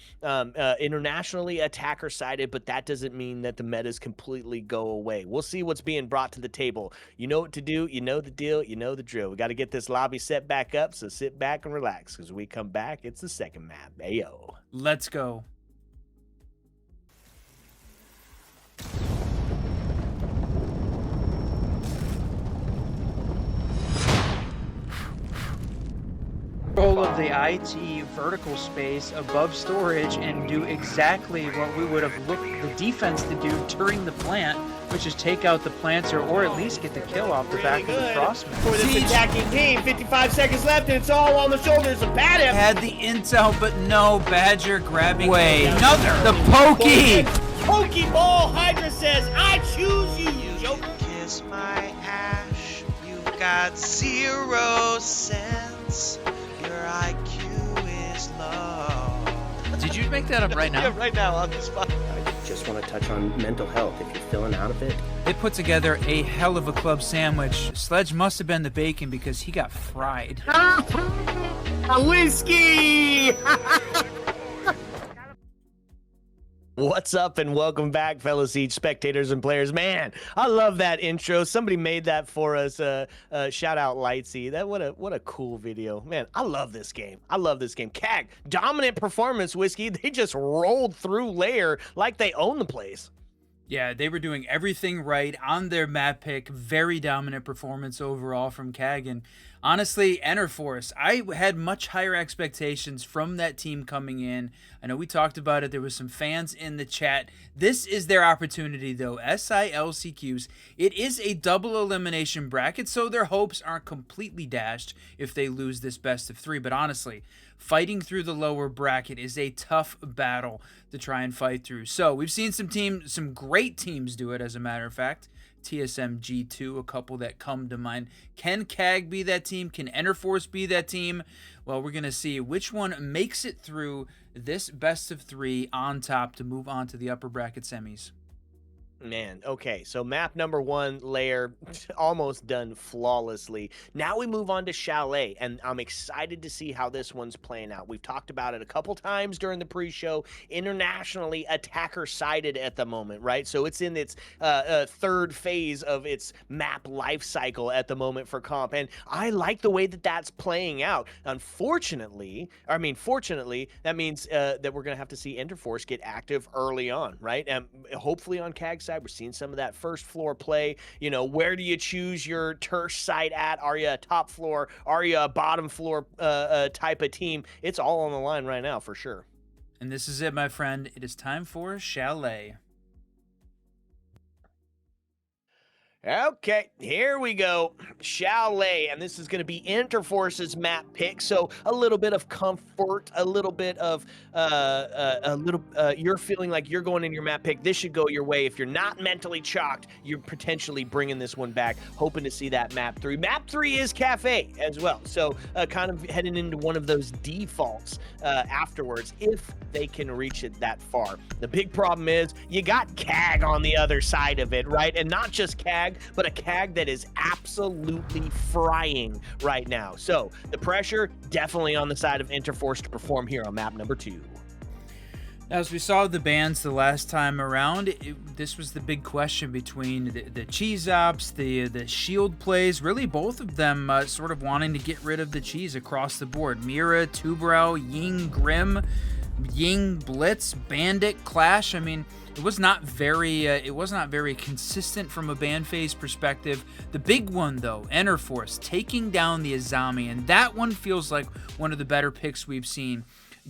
Internationally attacker-sided, but that doesn't mean that the metas completely go away. We'll see what's being brought to the table. You know what to do. You know the deal. You know the drill. We got to get this lobby set back up, so sit back and relax. Because we come back, it's the second map. Ayo. Let's go. Control of the IT vertical space above storage and do exactly what we would have looked the defense to do during the plant, which is take out the planter or at least get the kill off the back of the crossman. For this attacking team, 55 seconds left, and it's all on the shoulders of Badham. Had the intel, but no. Badger grabbing away. Another. The pokey. Pokeball Hydra says, I choose you, Joker. Kiss my ash. You got 0 cents. Your IQ is low. Did you make that up right now? Yeah, right now on the spot. I just want to touch on mental health. If you're feeling out of it, They put together a hell of a club sandwich. Sledge must have been the bacon because he got fried. A whiskey! What's up, and welcome back, fellow Siege spectators and players. Man, I love that intro. Somebody made that for us. Shout out Lightsy. What a cool video. Man, I love this game. I love this game. CAG, dominant performance, Whiskey. They just rolled through Lair like they own the place. Yeah, they were doing everything right on their map pick. Very dominant performance overall from CAG. And honestly, Force, I had much higher expectations from that team coming in. I know we talked about it. There was some fans in the chat. This is their opportunity, though. SI LCQs. It is a double elimination bracket, so their hopes aren't completely dashed if they lose this best of 3. But honestly, fighting through the lower bracket is a tough battle to try and fight through. So we've seen some great teams do it, as a matter of fact. TSM G2, a couple that come to mind. Can CAG be that team? Can Force be that team? Well, we're going to see which one makes it through this best of 3 on top to move on to the upper bracket semis. Man, okay, so map number 1, Lair, almost done flawlessly. Now we move on to Chalet, and I'm excited to see how this one's playing out. We've talked about it a couple times during the pre-show. Internationally attacker-sided at the moment, right? So it's in its third phase of its map life cycle at the moment for comp, and I like the way that that's playing out. Fortunately, that means that we're going to have to see Force get active early on, right? And hopefully on CAG's side, we're seeing some of that first floor play. You know, where do you choose your Tersh site at? Are you a top floor? Are you a bottom floor type of team? It's all on the line right now for sure. And this is it, my friend. It is time for Chalet. Okay, here we go. Chalet, and this is going to be Force's map pick. So a little bit of comfort, a little bit of you're feeling like you're going in your map pick. This should go your way. If you're not mentally chalked, you're potentially bringing this one back, hoping to see that map 3. Map 3 is Kafe as well. So kind of heading into one of those defaults afterwards, if they can reach it that far. The big problem is you got CAG on the other side of it, right? And not just CAG, but a CAG that is absolutely frying right now. So the pressure definitely on the side of Force to perform here on map number 2. As we saw the bans the last time around, this was the big question between the cheese ops, the shield plays, really both of them sort of wanting to get rid of the cheese across the board. Mira, Tubrau, Ying, Grim, Ying blitz, bandit clash. I mean, it was not very consistent from a ban phase perspective. The big one though, Enterforce taking down the Azami, and that one feels like one of the better picks we've seen.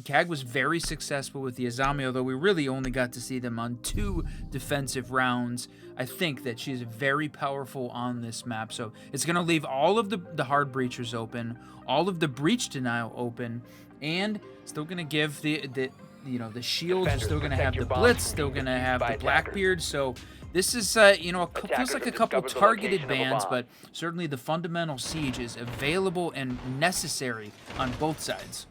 CAG was very successful with the Azami, although we really only got to see them on 2 defensive rounds. I think that she's very powerful on this map, so it's going to leave all of the hard breachers open, all of the breach denial open, and still going to give the shields. Are still going to have the blitz, still going to have the Blackbeard. So this is feels like a couple targeted bans, but certainly the fundamental siege is available and necessary on both sides.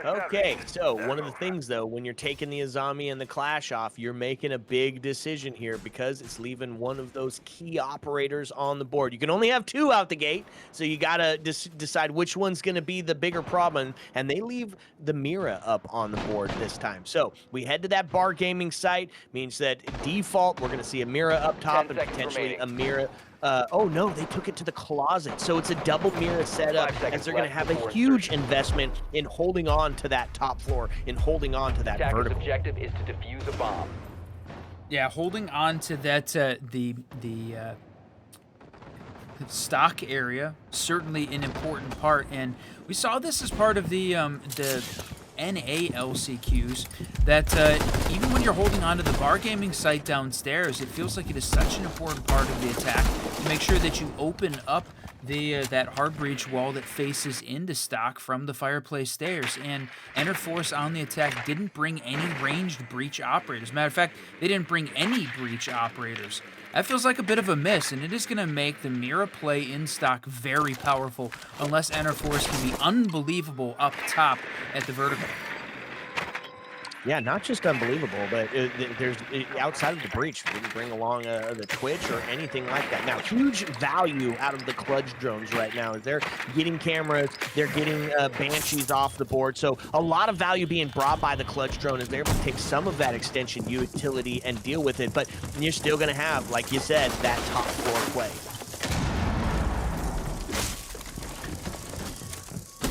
Okay, so one of the things, though, when you're taking the Azami and the Clash off, you're making a big decision here because it's leaving one of those key operators on the board. You can only have 2 out the gate, so you got to decide which one's going to be the bigger problem, and they leave the Mira up on the board this time. So we head to that bar gaming site, means that default, we're going to see a Mira up top and potentially a Mira. Oh no, they took it to the closet. So it's a double Mira setup, as they're going to have a huge investment in holding on to that top floor, in holding on to that vertical. Objective is to defuse a bomb. Yeah, holding on to that the stock area, certainly an important part, and we saw this as part of the NA LCQs, that even when you're holding onto the bar gaming site downstairs, it feels like it is such an important part of the attack to make sure that you open up the that hard breach wall that faces into stock from the fireplace stairs. And Enterforce on the attack didn't bring any ranged breach operators. Matter of fact, they didn't bring any breach operators. That feels like a bit of a miss, and it is going to make the Mira play in stock very powerful unless Enterforce can be unbelievable up top at the vertical. Yeah, not just unbelievable, but there's outside of the breach, we didn't bring along the Twitch or anything like that. Now, huge value out of the Clutch drones right now. They're getting cameras, they're getting Banshees off the board. So a lot of value being brought by the Clutch drone as they're able to take some of that extension utility and deal with it. But you're still going to have, like you said, that top floor play.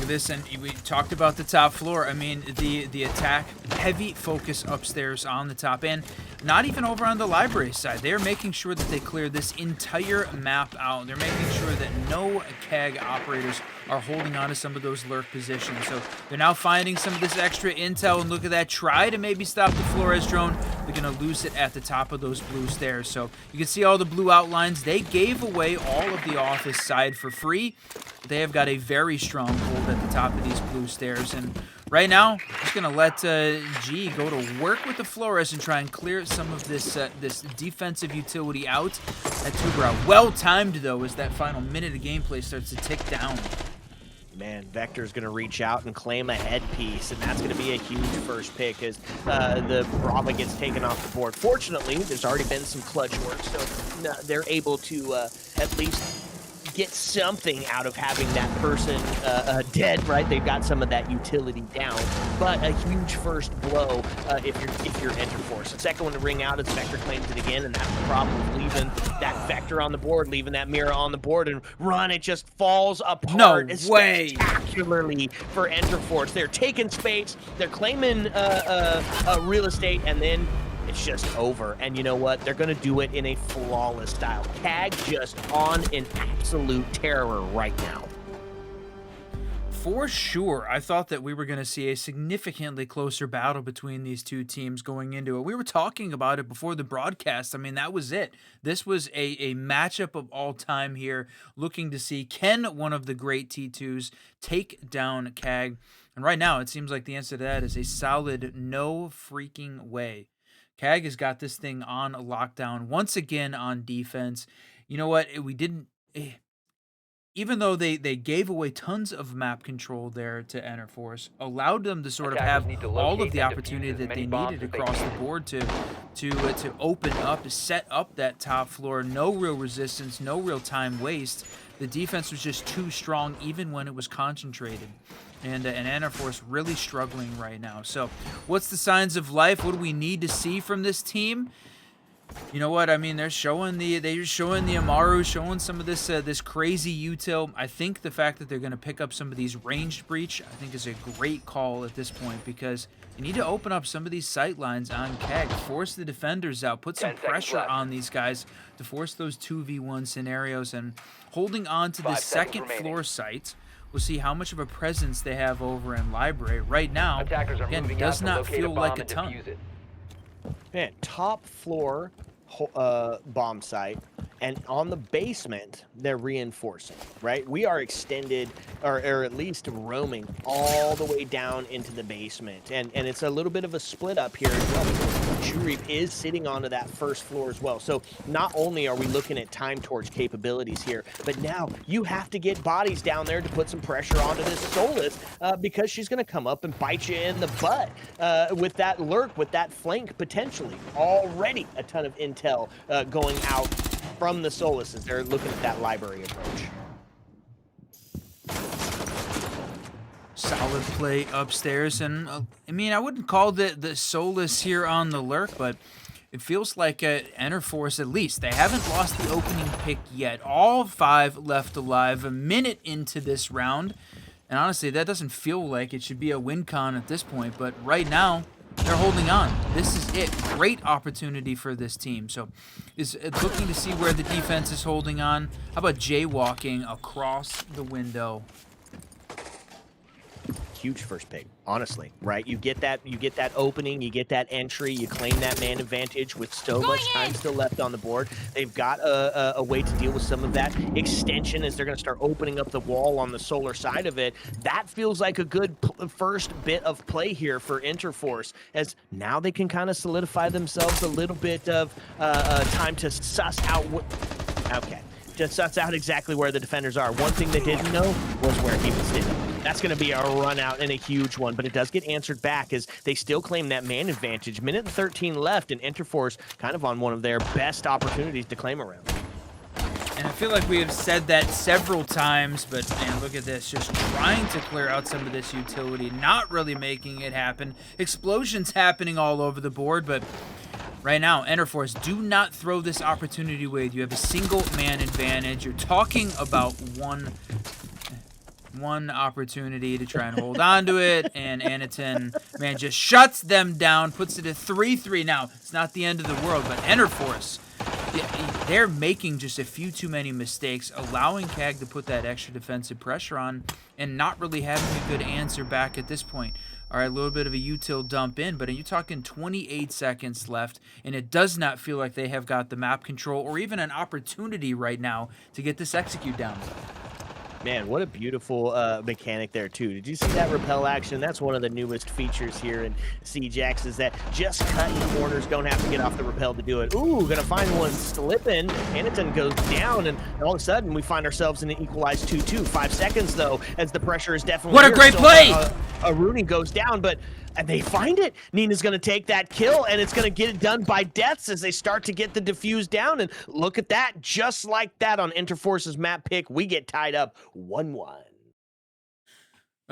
This, and we talked about the top floor. I mean, the attack, heavy focus upstairs on the top end, not even over on the library side. They're making sure that they clear this entire map out. They're making sure that no CAG operators are holding on to some of those lurk positions. So they're now finding some of this extra intel, and look at that, try to maybe stop the Flores drone. They're gonna lose it at the top of those blue stairs. So you can see all the blue outlines. They gave away all of the office side for free. They have got a very strong hold at the top of these blue stairs, and right now, just gonna let G go to work with the Flores and try and clear some of this this defensive utility out at Tubera. Well timed though, as that final minute of gameplay starts to tick down. Man, Vector's going to reach out and claim a headpiece, and that's going to be a huge first pick as the Brava gets taken off the board. Fortunately, there's already been some clutch work, so they're able to at least get something out of having that person dead, right? They've got some of that utility down, but a huge first blow if you're Enterforce. The second one to ring out is Vector claims it again, and that's the problem with leaving that Vector on the board, leaving that Mira on the board, and run, it just falls apart. No way. Spectacularly for Enterforce. They're taking space, they're claiming real estate, and then it's just over. And you know what? They're going to do it in a flawless style. CAG just on an absolute terror right now. For sure, I thought that we were going to see a significantly closer battle between these two teams going into it. We were talking about it before the broadcast. I mean, that was it. This was a matchup of all time here, looking to see, can one of the great T2s take down CAG? And right now, it seems like the answer to that is a solid no freaking way. CAG has got this thing on lockdown once again on defense. You know what? We didn't... Even though they gave away tons of map control there to Enterforce, allowed them to sort of have all of the opportunity that they needed across the board to open up, to set up that top floor. No real resistance, no real time waste. The defense was just too strong even when it was concentrated. And Enterforce really struggling right now. So what's the signs of life? What do we need to see from this team? You know what? I mean, they're showing the Amaru, showing some of this this crazy util. I think the fact that they're going to pick up some of these ranged breach, I think is a great call at this point, because you need to open up some of these sight lines on Keg, force the defenders out, put some 10 seconds pressure left. on these guys to force those 2v1 scenarios, and holding on to the 5 seconds second remaining. floor site. We'll see how much of a presence they have over in Library. Right now, Attackers are again, moving does out to not locate feel a bomb like a and ton. defuse it. Man, top floor bomb site, and on the basement they're reinforcing, right? We are extended, or at least roaming all the way down into the basement, and it's a little bit of a split up here as well, because Shurif is sitting onto that first floor as well. So not only are we looking at time torch capabilities here, but now you have to get bodies down there to put some pressure onto this Solus, because she's going to come up and bite you in the butt with that lurk, with that flank potentially. Already a ton of intel going out from the Solus as they're looking at that library approach. Solid play upstairs, and I mean, I wouldn't call the Solus here on the lurk, but it feels like Enterforce, at least, they haven't lost the opening pick yet. All 5 left alive, a minute into this round, and honestly, that doesn't feel like it should be a win con at this point, but right now, they're holding on. This is it. Great opportunity for this team. So it's looking to see where the defense is holding on. How about jaywalking across the window? Huge first pick, honestly, right? You get that opening, you get that entry, you claim that man advantage with so much time still left on the board. They've got a way to deal with some of that extension as they're going to start opening up the wall on the solar side of it. That feels like a good first bit of play here for Interforce, as now they can kind of solidify themselves a little bit of time to suss out just suss out exactly where the defenders are. One thing they didn't know was where he was sitting. That's going to be a run out and a huge one, but it does get answered back as they still claim that man advantage. Minute and 13 left, and Interforce kind of on one of their best opportunities to claim a round. And I feel like we have said that several times, but man, look at this. Just trying to clear out some of this utility, not really making it happen. Explosions happening all over the board, but right now, Enterforce, do not throw this opportunity away. You have a single man advantage. You're talking about one opportunity to try and hold on to it, and Anaton, man, just shuts them down, puts it at 3-3. Now, it's not the end of the world, but Enterforce, they're making just a few too many mistakes, allowing CAG to put that extra defensive pressure on and not really having a good answer back at this point. All right, a little bit of a util dump in, but you're talking 28 seconds left, and it does not feel like they have got the map control or even an opportunity right now to get this execute down. Man, what a beautiful mechanic there, too. Did you see that repel action? That's one of the newest features here in CJax, is that just cutting corners, don't have to get off the repel to do it. Ooh, gonna find one slipping. Anaton goes down, and all of a sudden, we find ourselves in an equalized 2-2. 5 seconds, though, as the pressure is definitely What a here. great So, play! Rooney goes down, but they find it. Nina's going to take that kill, and it's going to get it done by deaths as they start to get the defuse down. And look at that. Just like that on Interforce's map pick, we get tied up 1-1.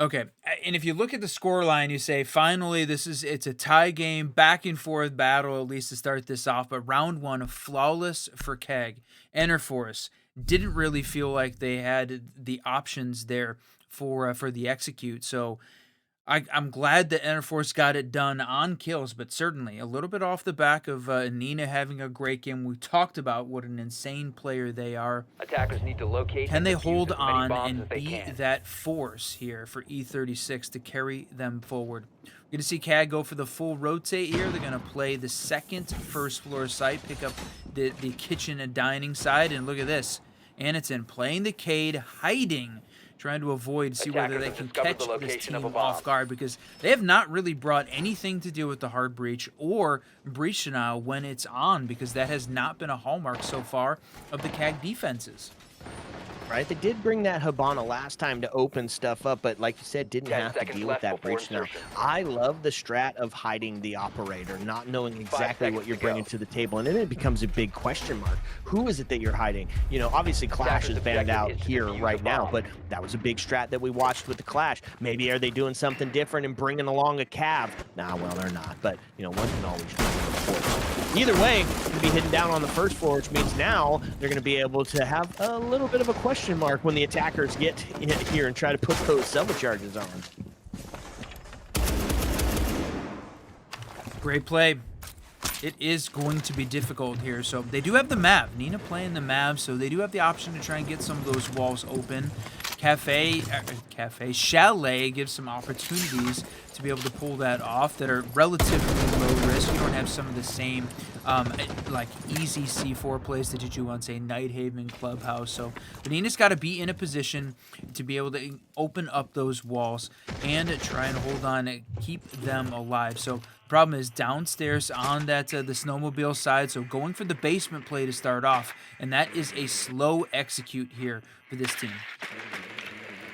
Okay, and if you look at the scoreline, you say, finally, it's a tie game, back and forth battle, at least to start this off. But round 1, flawless for Keg. Interforce didn't really feel like they had the options there for the execute. So I'm glad that Interforce got it done on kills, but certainly a little bit off the back of Nina having a great game. We talked about what an insane player they are. Attackers need to locate. Can and they defuse hold as many on bombs and as they beat can. that force here for E36 to carry them forward? We're going to see CAG go for the full rotate here. They're going to play the second first floor site, pick up the kitchen and dining side, and look at this. Anaton playing the Cade, hiding, trying to avoid, see whether they can catch this team off guard, because they have not really brought anything to do with the hard breach or breach denial when it's on, because that has not been a hallmark so far of the CAG defenses. right? They did bring that Hibana last time to open stuff up, but like you said, didn't 10 have to seconds deal with left that before breach. Now, insertion. I love the strat of hiding the operator, not knowing exactly what seconds you're to go. bringing to the table, and then it becomes a big question mark. Who is it that you're hiding? You know, obviously Clash Attacker's is banned out objective is to here defuse right the now, bomb. but that was a big strat that we watched with the Clash. Maybe are they doing something different and bringing along a Cav? Nah, well, they're not, but, you know, one can always dream of the fourth. Either way, going to be hitting down on the first floor, which means now they're going to be able to have a little bit of a question mark when the attackers get here and try to put those selva charges on. Great play. It is going to be difficult here. So they do have the Mav. Nina playing the Mav, so they do have the option to try and get some of those walls open. Chalet gives some opportunities to be able to pull that off that are relatively low risk. You don't have some of the same like easy C4 plays that you do on, say, Nighthaven Clubhouse. So Nina's got to be in a position to be able to open up those walls and try and hold on and keep them alive. So problem is downstairs on that the snowmobile side, so going for the basement play to start off, and that is a slow execute here for this team.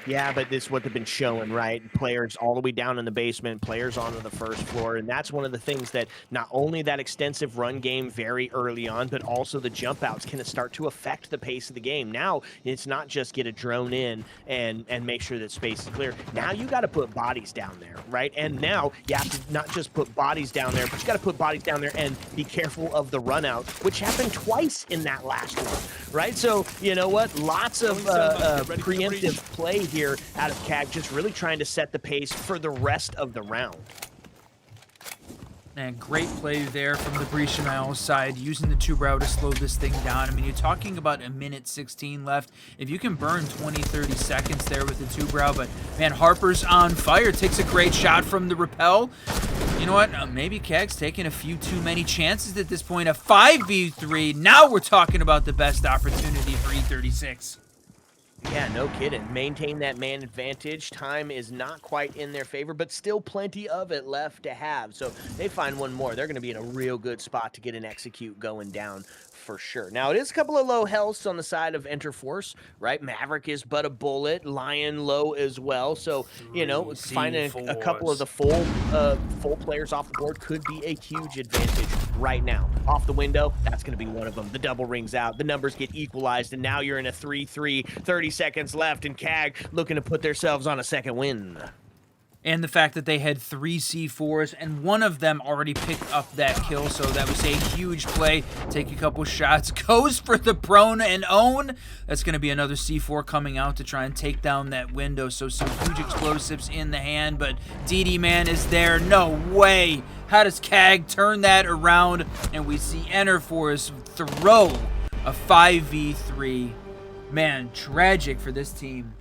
Yeah, but this is what they've been showing, right? Players all the way down in the basement, players onto the first floor, and that's one of the things that not only that extensive run game very early on, but also the jump outs can start to affect the pace of the game. Now, it's not just get a drone in and make sure that space is clear. Now you got to put bodies down there, right? And now you have to not just put bodies down there, but you got to put bodies down there and be careful of the run out, which happened twice in that last one, right? So, you know what? Lots of preemptive play here out of CAG, just really trying to set the pace for the rest of the round. And great play there from the Brishamile side, using the two-brow to slow this thing down. I mean, you're talking about a minute 16 left. If you can burn 20, 30 seconds there with the two-brow, but man, Harper's on fire, takes a great shot from the rappel. You know what? Maybe CAG's taking a few too many chances at this point. A 5v3. Now we're talking about the best opportunity for E36. Yeah, no kidding. Maintain that man advantage. Time is not quite in their favor, but still plenty of it left to have. So they find one more. They're going to be in a real good spot to get an execute going down for sure. Now, it is a couple of low healths on the side of Enter Force, right? Maverick is but a bullet. Lion low as well. So, you know, finding a couple of the full players off the board could be a huge advantage right now. Off the window, that's going to be one of them. The double rings out. The numbers get equalized, and now you're in a 3-3, 30 seconds left, and CAG looking to put themselves on a second win. And the fact that they had 3 C4s, and one of them already picked up that kill, so that was a huge play. Take a couple shots, goes for the prone and own. That's going to be another C4 coming out to try and take down that window. So some huge explosives in the hand, but DD Man is there. No way. How does CAG turn that around? And we see Enter Force throw a 5v3. Man, tragic for this team.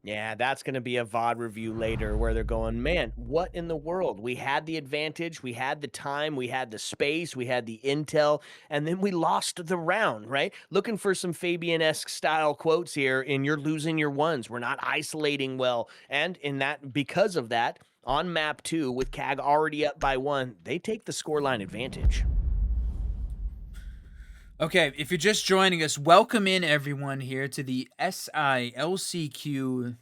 Yeah, that's going to be a VOD review later where they're going, man, what in the world? We had the advantage, we had the time, we had the space, we had the intel, and then we lost the round, right? Looking for some Fabian-esque style quotes here, and you're losing your ones. We're not isolating well. And in that, because of that, on map 2, with CAG already up by 1, they take the scoreline advantage. Okay, if you're just joining us, welcome in everyone here to the LCQ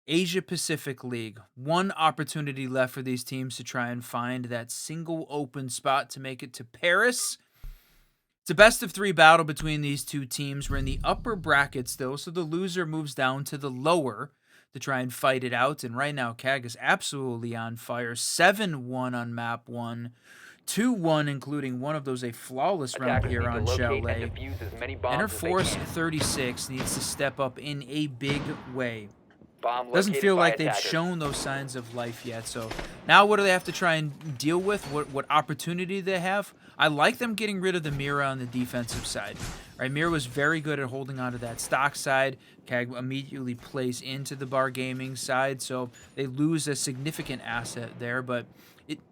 Asia Pacific League. One opportunity left for these teams to try and find that single open spot to make it to Paris. It's a best of 3 battle between these two teams. We're in the upper brackets though, so the loser moves down to the lower to try and fight it out. And right now, CAG is absolutely on fire. 7-1 on map 1. 2-1, including one of those a flawless round here on Chalet. Enter Force.36 needs to step up in a big way. Doesn't feel like they've shown those signs of life yet. So now what do they have to try and deal with? What opportunity they have? I like them getting rid of the Mira on the defensive side. Right, Mira was very good at holding onto that stock side. CAG immediately plays into the bar gaming side, so they lose a significant asset there, but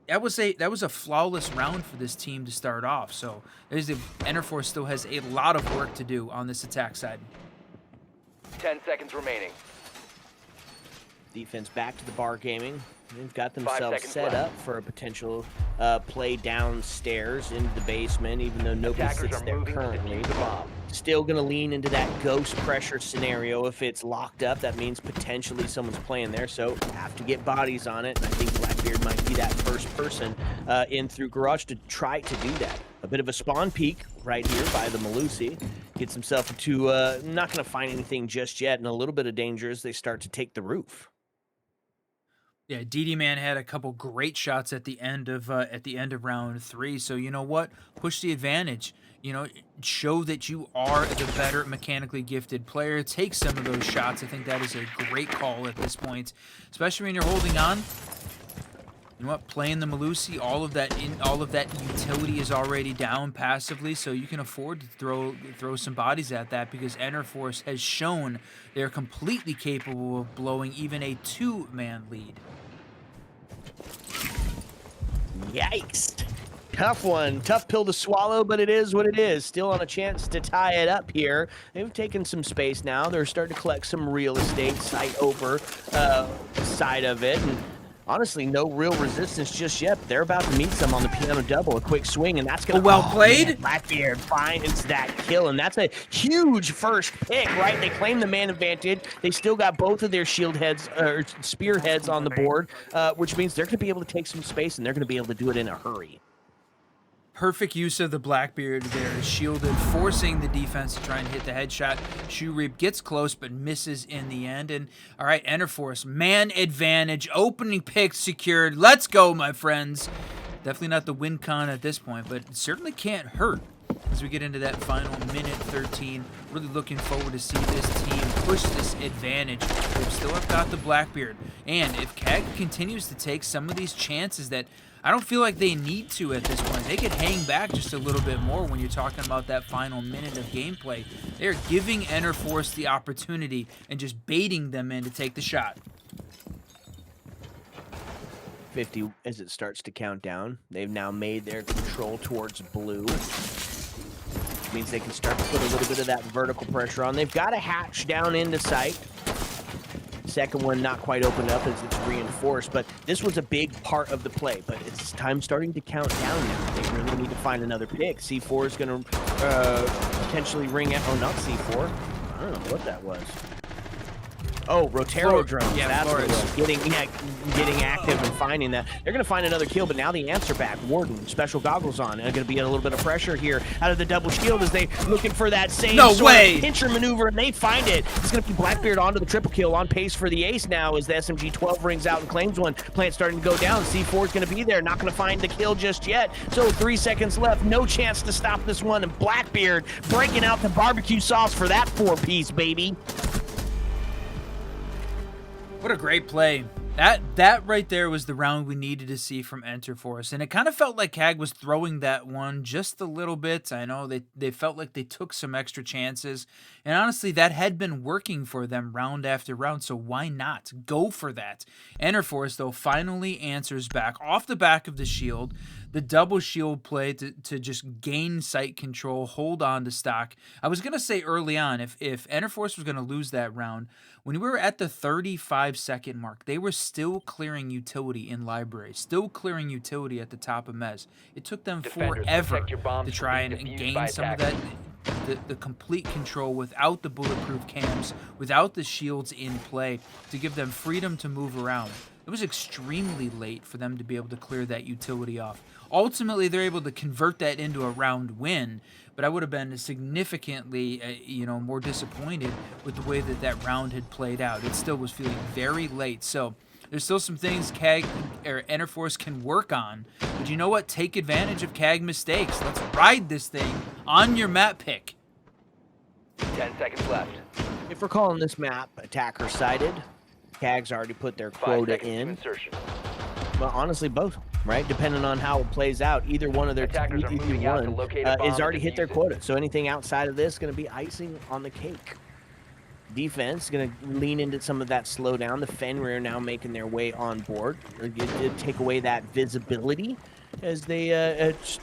that was a flawless round for this team to start off. So Enter Force still has a lot of work to do on this attack side. 10 seconds remaining. Defense back to the bar gaming. They've got 5 themselves seconds set left. up for a potential play downstairs into the basement, even though nobody Attackers sits are there moving to currently. defuse the bomb. Still going to lean into that ghost pressure scenario. If it's locked up, that means potentially someone's playing there, so have to get bodies on it. And I think Blackbeard might be that first person in through garage to try to do that. A bit of a spawn peek right here by the Malusi. Gets himself into not going to find anything just yet, and a little bit of danger as they start to take the roof. Yeah, DD Man had a couple great shots at the end of round 3. So you know what? Push the advantage. You know, show that you are the better mechanically gifted player. Take some of those shots. I think that is a great call at this point, especially when you're holding on. You know what? Playing the Malusi, all of that utility is already down passively, so you can afford to throw some bodies at that because Enterforce has shown they're completely capable of blowing even a 2-man lead. Yikes. Tough one. Tough pill to swallow, but it is what it is. Still on a chance to tie it up here. They've taken some space now. They're starting to collect some real estate site over side of it. And honestly, no real resistance just yet. They're about to meet some on the piano double. A quick swing, and that's going to... Well played. Man, Blackbeard finds that kill, and that's a huge first pick, right? They claim the man advantage. They still got both of their shield heads, or spear heads on the board, which means they're going to be able to take some space, and they're going to be able to do it in a hurry. Perfect use of the Blackbeard there, shielded, forcing the defense to try and hit the headshot. Shoe Reap gets close but misses in the end. And all right, Enterforce, man advantage, opening pick secured. Let's go, my friends. Definitely not the win con at this point, but it certainly can't hurt as we get into that final minute 13. Really looking forward to see this team push this advantage. They still have got the Blackbeard. And if CAG continues to take some of these chances that I don't feel like they need to at this point. They could hang back just a little bit more when you're talking about that final minute of gameplay. They're giving Enterforce the opportunity and just baiting them in to take the shot. 50 as it starts to count down. They've now made their control towards blue, which means they can start to put a little bit of that vertical pressure on. They've got a hatch down into sight. Second one not quite opened up as it's reinforced, but this was a big part of the play. But it's time starting to count down now. They really need to find another pick. C4 is going to potentially ring out. Oh, not C4. I don't know what that was. Oh, Rotero drones. Yeah, that's what it was. Getting active and finding that. They're going to find another kill, but now the answer back. Warden, special goggles on. And going to be a little bit of pressure here out of the double shield as they looking for that same sort of pincher maneuver, and they find it. It's going to be Blackbeard onto the triple kill, on pace for the ace now as the SMG-12 rings out and claims one. Plant starting to go down. C4 is going to be there. Not going to find the kill just yet. So 3 seconds left. No chance to stop this one. And Blackbeard breaking out the barbecue sauce for that 4-piece, baby. What a great play. That right there was the round we needed to see from Enterforce. And it kind of felt like CAG was throwing that one just a little bit. I know they felt like they took some extra chances. And honestly, that had been working for them round after round. So why not? Go for that. Enterforce, though, finally answers back off the back of the shield. The double shield play to just gain sight control, hold on to stock. I was going to say early on, if Enterforce was going to lose that round, when we were at the 35-second mark, they were still clearing utility in library, still clearing utility at the top of Mez. It took them forever to try and gain some of that, the complete control without the bulletproof cams, without the shields in play, to give them freedom to move around. It was extremely late for them to be able to clear that utility off. Ultimately, they're able to convert that into a round win, but I would have been significantly, more disappointed with the way that round had played out. It still was feeling very late, so there's still some things CAG or Enterforce can work on. But you know what? Take advantage of CAG mistakes. Let's ride this thing on your map pick. 10 seconds left. If we're calling this map attacker-sided, CAG's already put their 5 quota seconds to in. insertion. Well, honestly, both, right? Depending on how it plays out, either one of their Attackers are moving out to locate a bomb is already and hit their defuse it. quota. So anything outside of this is going to be icing on the cake. Defense going to lean into some of that slowdown. The Fenrir now making their way on board. Take away that visibility. as the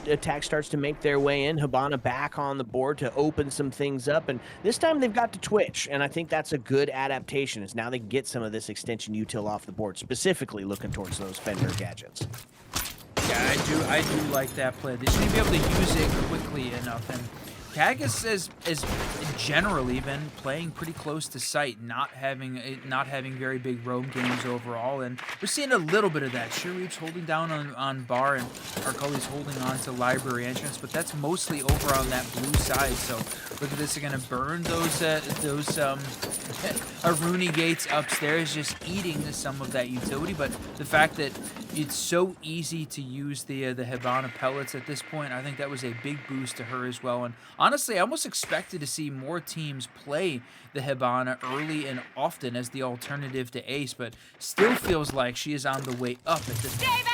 attack starts to make their way in. Hibana back on the board to open some things up, and this time they've got to Twitch, and I think that's a good adaptation, as now they can get some of this extension util off the board, specifically looking towards those Fender gadgets. Yeah, I do like that play. They should be able to use it quickly enough, and Kag is generally been playing pretty close to sight, not having very big roam games overall, and we're seeing a little bit of that. Shirip's holding down on bar, and Arculli's holding on to library entrance, but that's mostly over on that blue side. So look at this, they're gonna burn those Aruni gates upstairs, just eating some of that utility. But the fact that it's so easy to use the Hibana pellets at this point, I think that was a big boost to her as well. And honestly, I almost expected to see more teams play the Hibana early and often as the alternative to Ace, but still feels like she is on the way up at this point.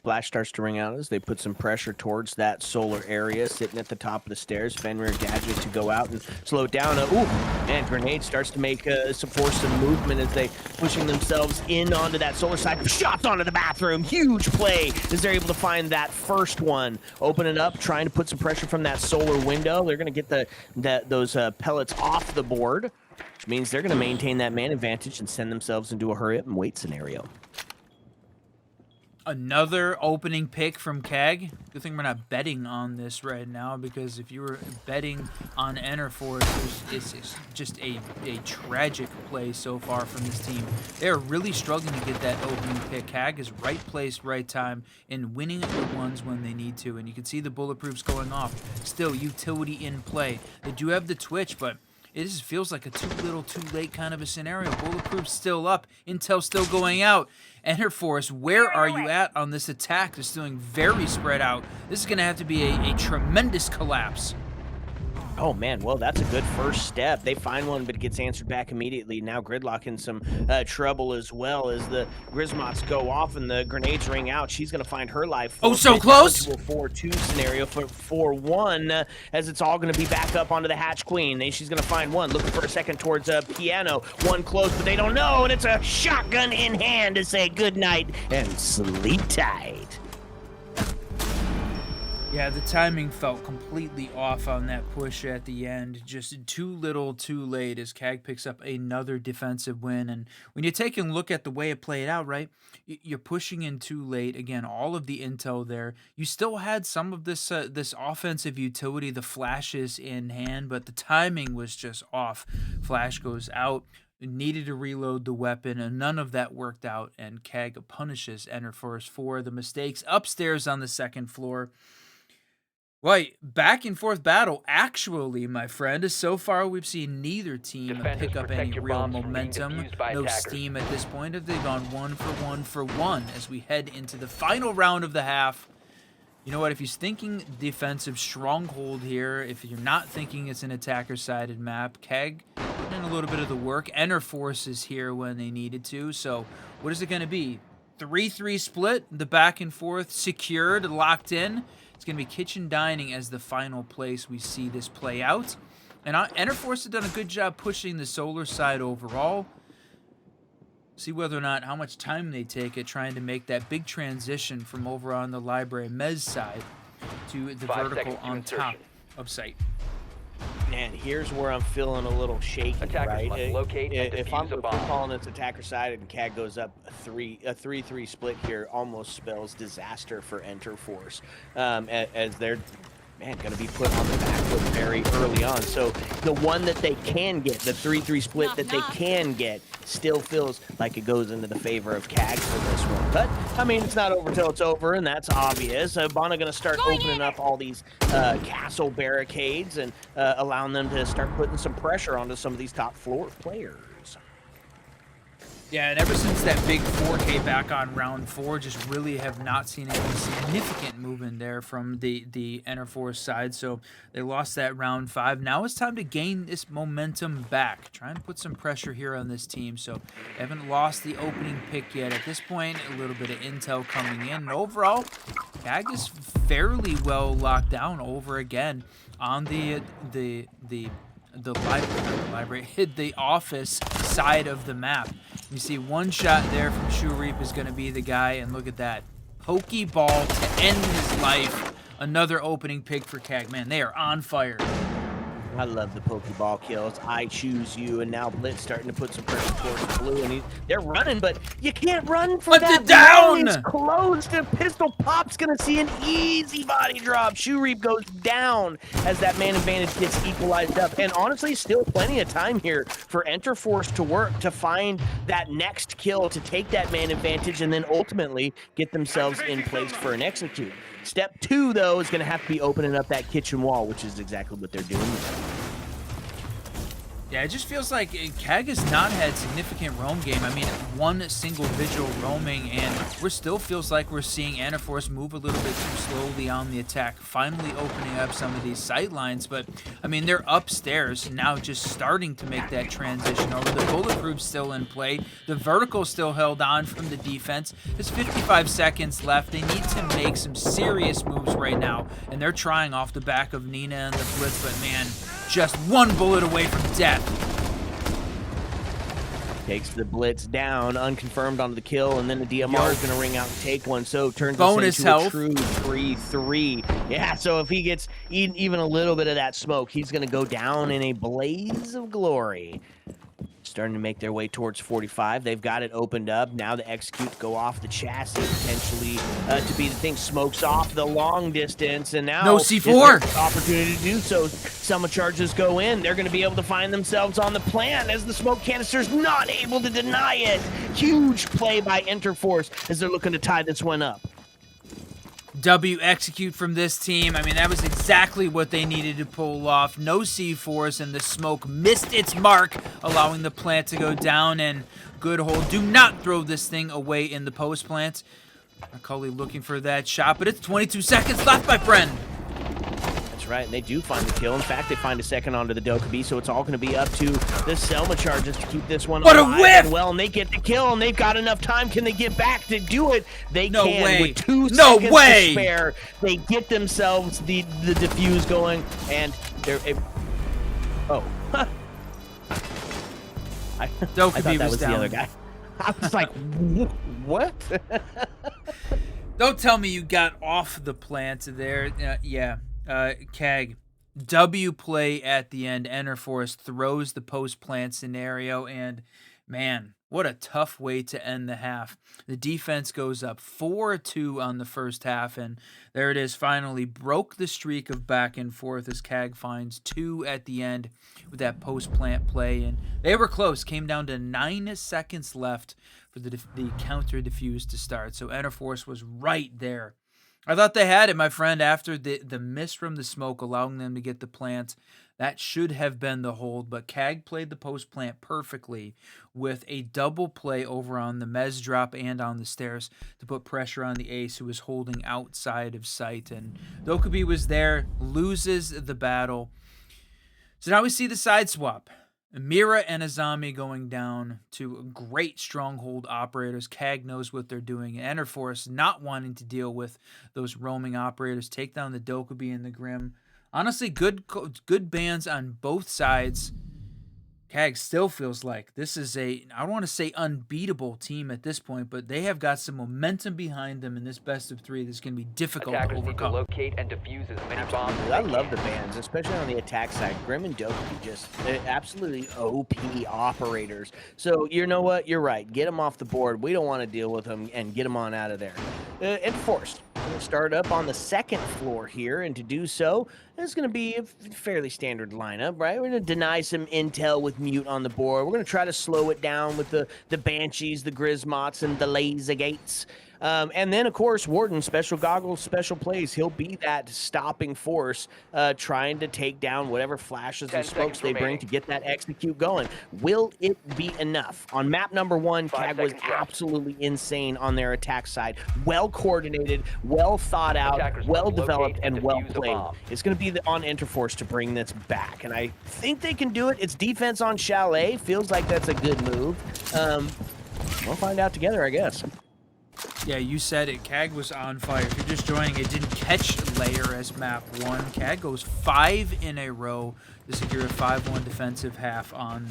Flash starts to ring out as they put some pressure towards that solar area, sitting at the top of the stairs. Fenrir gadget to go out and slow it down. And Grenade starts to make force some movement as they pushing themselves in onto that solar side. Shots onto the bathroom. Huge play as they're able to find that first one. Open it up, trying to put some pressure from that solar window. They're going to get those pellets off the board, which means they're going to maintain that man advantage and send themselves into a hurry up and wait scenario. Another opening pick from Kag. Good thing we're not betting on this right now, because if you were betting on Enerforce, it's just a tragic play so far from this team. They're really struggling to get that opening pick. Kag is right place, right time, and winning the ones when they need to. And you can see the bulletproofs going off. Still, utility in play. They do have the Twitch, but it just feels like a too little, too late kind of a scenario. Bulletproof's still up. Intel still going out. Enerforce, where are you at on this attack? It's doing very spread out. This is going to have to be a tremendous collapse. Oh, man. Well, that's a good first step. They find one, but it gets answered back immediately. Now Gridlock in some trouble as well as the Grismots go off and the grenades ring out. She's going to find her life. Oh, so close! To a 4-2 scenario for 4-1 as it's all going to be back up onto the Hatch Queen. Then she's going to find one. Looking for a second towards Piano. One close, but they don't know, and it's a shotgun in hand to say goodnight and sleep tight. Yeah, the timing felt completely off on that push at the end. Just too little, too late as Kag picks up another defensive win. And when you're taking a look at the way it played out, right, you're pushing in too late. Again, all of the intel there. You still had some of this this offensive utility, the flashes in hand, but the timing was just off. Flash goes out. Needed to reload the weapon, and none of that worked out. And Kag punishes Enerforce for the mistakes upstairs on the second floor. Right, back and forth battle. Actually, my friend, so far we've seen neither team pick up any real momentum. No steam at this point. They've gone 1 for 1 as we head into the final round of the half. You know what? If you're thinking defensive stronghold here, if you're not thinking it's an attacker-sided map, Keg putting in a little bit of the work. Enerforce is here when they needed to. So what is it going to be? 3-3 split, the back and forth, secured, locked in. It's going to be Kitchen Dining as the final place we see this play out. And Enerforce has done a good job pushing the solar side overall. See whether or not how much time they take at trying to make that big transition from over on the library Mez side to the vertical on top of site. Man, here's where I'm feeling a little shaky, right? If I'm calling this attacker side and Kag goes up a 3-3 split here, almost spells disaster for Enterforce, as they're going to be put on the back foot very early on. So the one that they can get, the 3-3 split that they can get, still feels like it goes into the favor of Kag for this one. But, I mean, it's not over till it's over, and that's obvious. Bana going to start opening up all these castle barricades and allowing them to start putting some pressure onto some of these top floor players. Yeah, and ever since that big 4K back on round 4, just really have not seen any significant movement there from the Enerforce side. So they lost that round 5. Now it's time to gain this momentum back. Trying to put some pressure here on this team. So they haven't lost the opening pick yet. At this point, a little bit of intel coming in. And overall, Kag is fairly well locked down over again on the office side of the map. You see one shot there from Shureep is going to be the guy, and look at that. Pokeball to end his life. Another opening pick for Kag. Man, they are on fire. I love the Pokeball kills. I choose you, and now Blitz starting to put some pressure towards Blue, and they're running, but you can't run for that. Down! It's closed, and Pistol Pop's gonna see an easy body drop. Shoereap goes down as that man advantage gets equalized up, and honestly, still plenty of time here for Enterforce to work to find that next kill to take that man advantage, and then ultimately get themselves in place for an execute. Step 2, though, is going to have to be opening up that kitchen wall, which is exactly what they're doing. Yeah, it just feels like Kag has not had significant roam game. I mean, one single visual roaming, and we're still feels like we're seeing Enterforce move a little bit too slowly on the attack, finally opening up some of these sight lines. But, I mean, they're upstairs now just starting to make that transition over. The bulletproof's still in play. The vertical still held on from the defense. There's 55 seconds left. They need to make some serious moves right now, and they're trying off the back of Nina and the Blitz, but, man, just one bullet away from death. Takes the Blitz down, unconfirmed onto the kill, and then the DMR is going to ring out and take one, so turns bonus this into health. A true 3-3. Yeah, so if he gets even a little bit of that smoke, he's going to go down in a blaze of glory. Starting to make their way towards 45. They've got it opened up. Now the execute go off the chassis, potentially to be the thing. Smokes off the long distance, and now no C4 opportunity to do so. Some charges go in. They're going to be able to find themselves on the plant as the smoke canister's not able to deny it. Huge play by Enterforce as they're looking to tie this one up. W execute from this team. I mean, that was exactly what they needed to pull off. No C4s, and the smoke missed its mark, allowing the plant to go down, and good hold. Do not throw this thing away in the post plant. Macaulay looking for that shot, but it's 22 seconds left, my friend. That's right, and they do find the kill. In fact, they find a second onto the Dokkaebi, so it's all going to be up to the Selma charges to keep this one what alive. A whiff! And well, and they get the kill, and they've got enough time. Can they get back to do it? They no can. Way. With 2 no seconds way. to spare, they get themselves the defuse going, and they're... Oh. I thought that was down. the other guy. I was like, what? Don't tell me you got off the plant there. Yeah. Kag, W play at the end. Enterforce throws the post plant scenario, and man, what a tough way to end the half. The defense goes up 4-2 on the first half, and there it is. Finally broke the streak of back and forth as Kag finds 2 at the end with that post plant play, and they were close. Came down to 9 seconds left for the counter defuse to start. So Enterforce was right there. I thought they had it, my friend, after the miss from the smoke, allowing them to get the plant. That should have been the hold, but Kag played the post plant perfectly with a double play over on the mez drop and on the stairs to put pressure on the ace, who was holding outside of sight. And Dokkaebi was there, loses the battle. So now we see the side swap. Mira and Azami going down to great stronghold operators. Kag knows what they're doing. Enterforce not wanting to deal with those roaming operators. Take down the Dokkaebi and the Grim. Honestly, good bans on both sides. Kag still feels like this is I don't want to say unbeatable team at this point, but they have got some momentum behind them in this best of 3 that's going to be difficult Attackers to overcome. need to locate and defuse as many bombs as I they love can. the bans, especially on the attack side. Grim and Dokkaebi just absolutely OP operators. So you know what? You're right. Get them off the board. We don't want to deal with them, and get them on out of there. Enforced. We're going to start up on the second floor here, and to do so, it's going to be a fairly standard lineup, right? We're going to deny some intel with Mute on the board. We're going to try to slow it down with the Banshees, the Grismots, and the Laser Gates. And then, of course, Warden, special goggles, special plays. He'll be that stopping force, trying to take down whatever flashes and smokes they bring to get that execute going. Will it be enough? On map number 1, Kag was absolutely insane on their attack side. Well coordinated, well thought out, well developed, and well played. It's going to be on Enterforce to bring this back, and I think they can do it. It's defense on Chalet. Feels like that's a good move. We'll find out together, I guess. Yeah, you said it. Kag was on fire. If you're just joining, it didn't catch Lair as map 1. Kag goes 5 in a row to secure a 5-1 defensive half on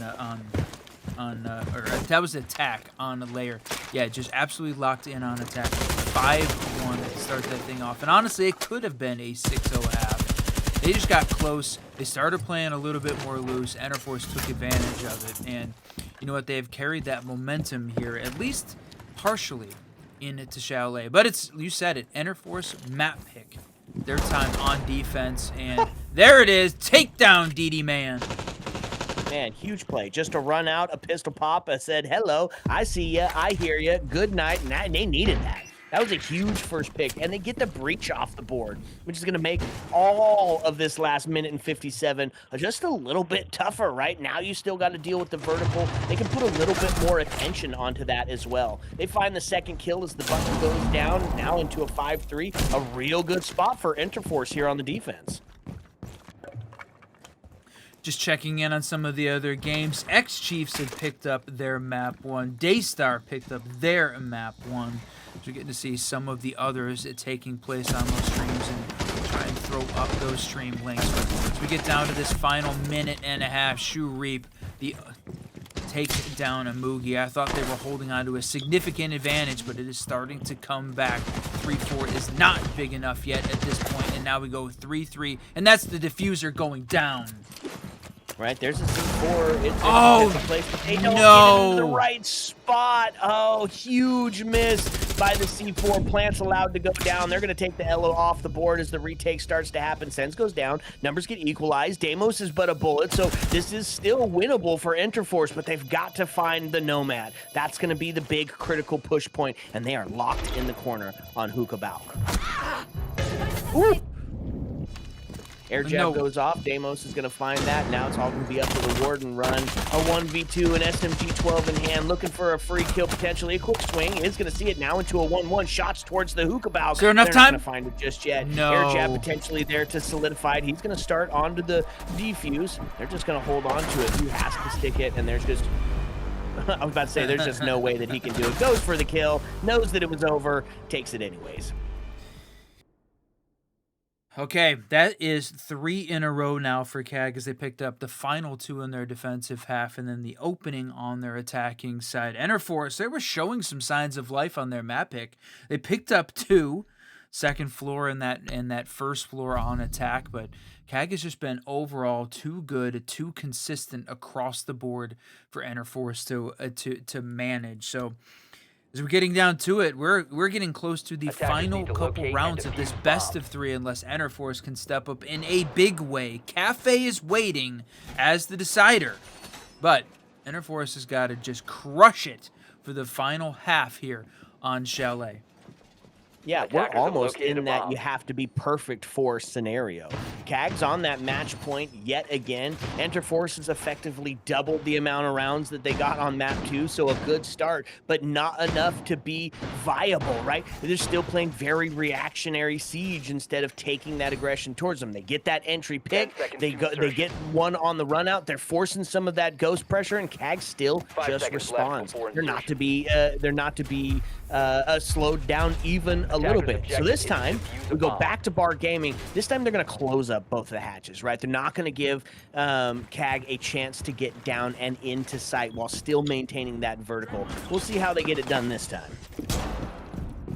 on, or that was attack on Lair. Yeah, just absolutely locked in on attack. 5-1 to start that thing off. And honestly, it could have been a 6-0 half. They just got close. They started playing a little bit more loose. Enterforce took advantage of it. And you know what? They have carried that momentum here, at least partially, into Chalet. But it's, you said it, Enterforce map pick. Their time on defense. And there it is. Takedown, DD Man. Man, huge play. Just a run out, a pistol pop. I said, hello, I see ya, I hear ya, good night. And they needed that. That was a huge first pick. And they get the breach off the board, which is going to make all of this last minute and 57 just a little bit tougher, right? Now you still got to deal with the vertical. They can put a little bit more attention onto that as well. They find the second kill as the button goes down, now into a 5-3. A real good spot for Interforce here on the defense. Just checking in on some of the other games. X-Chiefs had picked up their map 1. Daystar picked up their map 1. So we're getting to see some of the others taking place on those streams and try and throw up those stream links. But as we get down to this final minute and a half, Shu Reap, the takes down a Mugi. I thought they were holding on to a significant advantage, but it is starting to come back. 3-4 is not big enough yet at this point, and now we go 3-3, and that's the diffuser going down. Right, there's a C4. It's oh, a place, but they don't no. get in the right spot. Oh, huge miss by the C4. Plant's allowed to go down. They're going to take the Elo off the board as the retake starts to happen. Sense goes down. Numbers get equalized. Deimos is but a bullet, so this is still winnable for Interforce, but they've got to find the Nomad. That's going to be the big critical push point, and they are locked in the corner on Hookah Balk. Ooh. Air jab goes off. Deimos is going to find that. Now it's all going to be up to the Warden run. A 1v2, an SMG-12 in hand, looking for a free kill potentially. A quick swing is going to see it now into a 1-1. Shots towards the Hookah Balk. Is there enough time? They're not going to find it just yet. No. Air jab potentially there to solidify it. He's going to start onto the defuse. They're just going to hold on to it. He has to stick it, and there's just... I was about to say, there's just no way that he can do it. Goes for the kill, knows that it was over, takes it anyways. Okay, that is 3 in a row now for CAG as they picked up the final 2 in their defensive half and then the opening on their attacking side. Enterforce, they were showing some signs of life on their map pick. They picked up 2, second floor and that first floor on attack, but CAG has just been overall too good, too consistent across the board for Enterforce to manage. So as we're getting down to it, we're getting close to the final couple rounds of this best of 3 unless Enterforce can step up in a big way. Kafe is waiting as the decider, but Enterforce has got to just crush it for the final half here on Chalet. Yeah, we're almost in that you have to be perfect for scenario. CAG's on that match point yet again. Enterforce has effectively doubled the amount of rounds that they got on map 2, so a good start, but not enough to be viable, right? They're still playing very reactionary siege instead of taking that aggression towards them. They get that entry pick, they get one on the run out, they're forcing some of that ghost pressure, and CAG still just responds. They're not to be slowed down even a little bit. So this time, we go back to Bar Gaming. This time, they're going to close up both the hatches, right? They're not going to give CAG a chance to get down and into sight while still maintaining that vertical. We'll see how they get it done this time.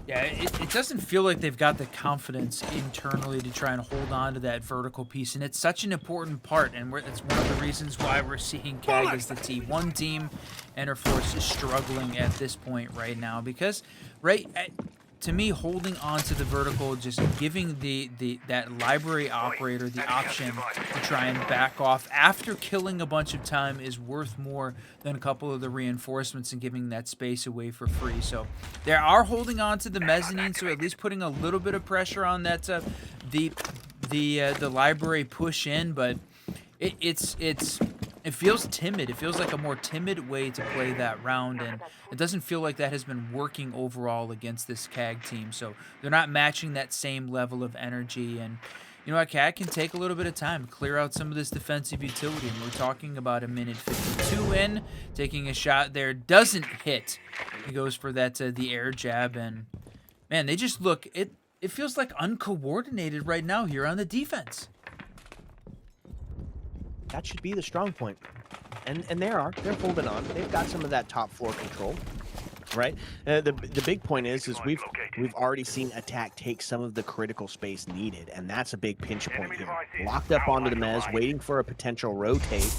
Yeah, it doesn't feel like they've got the confidence internally to try and hold on to that vertical piece, and it's such an important part, and it's one of the reasons why we're seeing CAG as the T1 team. Enterforce is struggling at this point right now because, to me, holding on to the vertical, just giving that library operator the option to try and back off after killing a bunch of time is worth more than a couple of the reinforcements and giving that space away for free. So they are holding on to the mezzanine, so at least putting a little bit of pressure on that the library push in, but it feels timid. It feels like a more timid way to play that round, and it doesn't feel like that has been working overall against this CAG team. So they're not matching that same level of energy, and you know what, CAG can take a little bit of time to clear out some of this defensive utility, and we're talking about a minute 52 in, taking a shot there, doesn't hit. He goes for that the air jab, and man, they just look, it feels like uncoordinated right now here on the defense. That should be the strong point. and they're holding on. They've got some of that top floor control. Right. The big point is we've already seen attack take some of the critical space needed, and that's a big pinch point here. Locked up onto the mez, waiting for a potential rotate.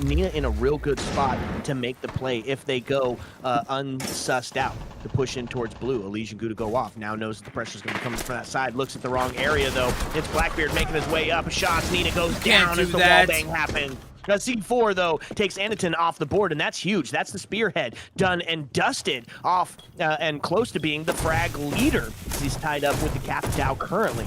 Nina in a real good spot to make the play if they go unsussed out to push in towards blue. Elysian Goo to go off. Now knows that the pressure's going to be coming from that side. Looks at the wrong area though. It's Blackbeard making his way up. Shots. Nina goes down as the wall bang happens. C4, though, takes Anaton off the board, and that's huge. That's the spearhead done and dusted off and close to being the frag leader. He's tied up with the Capitao currently.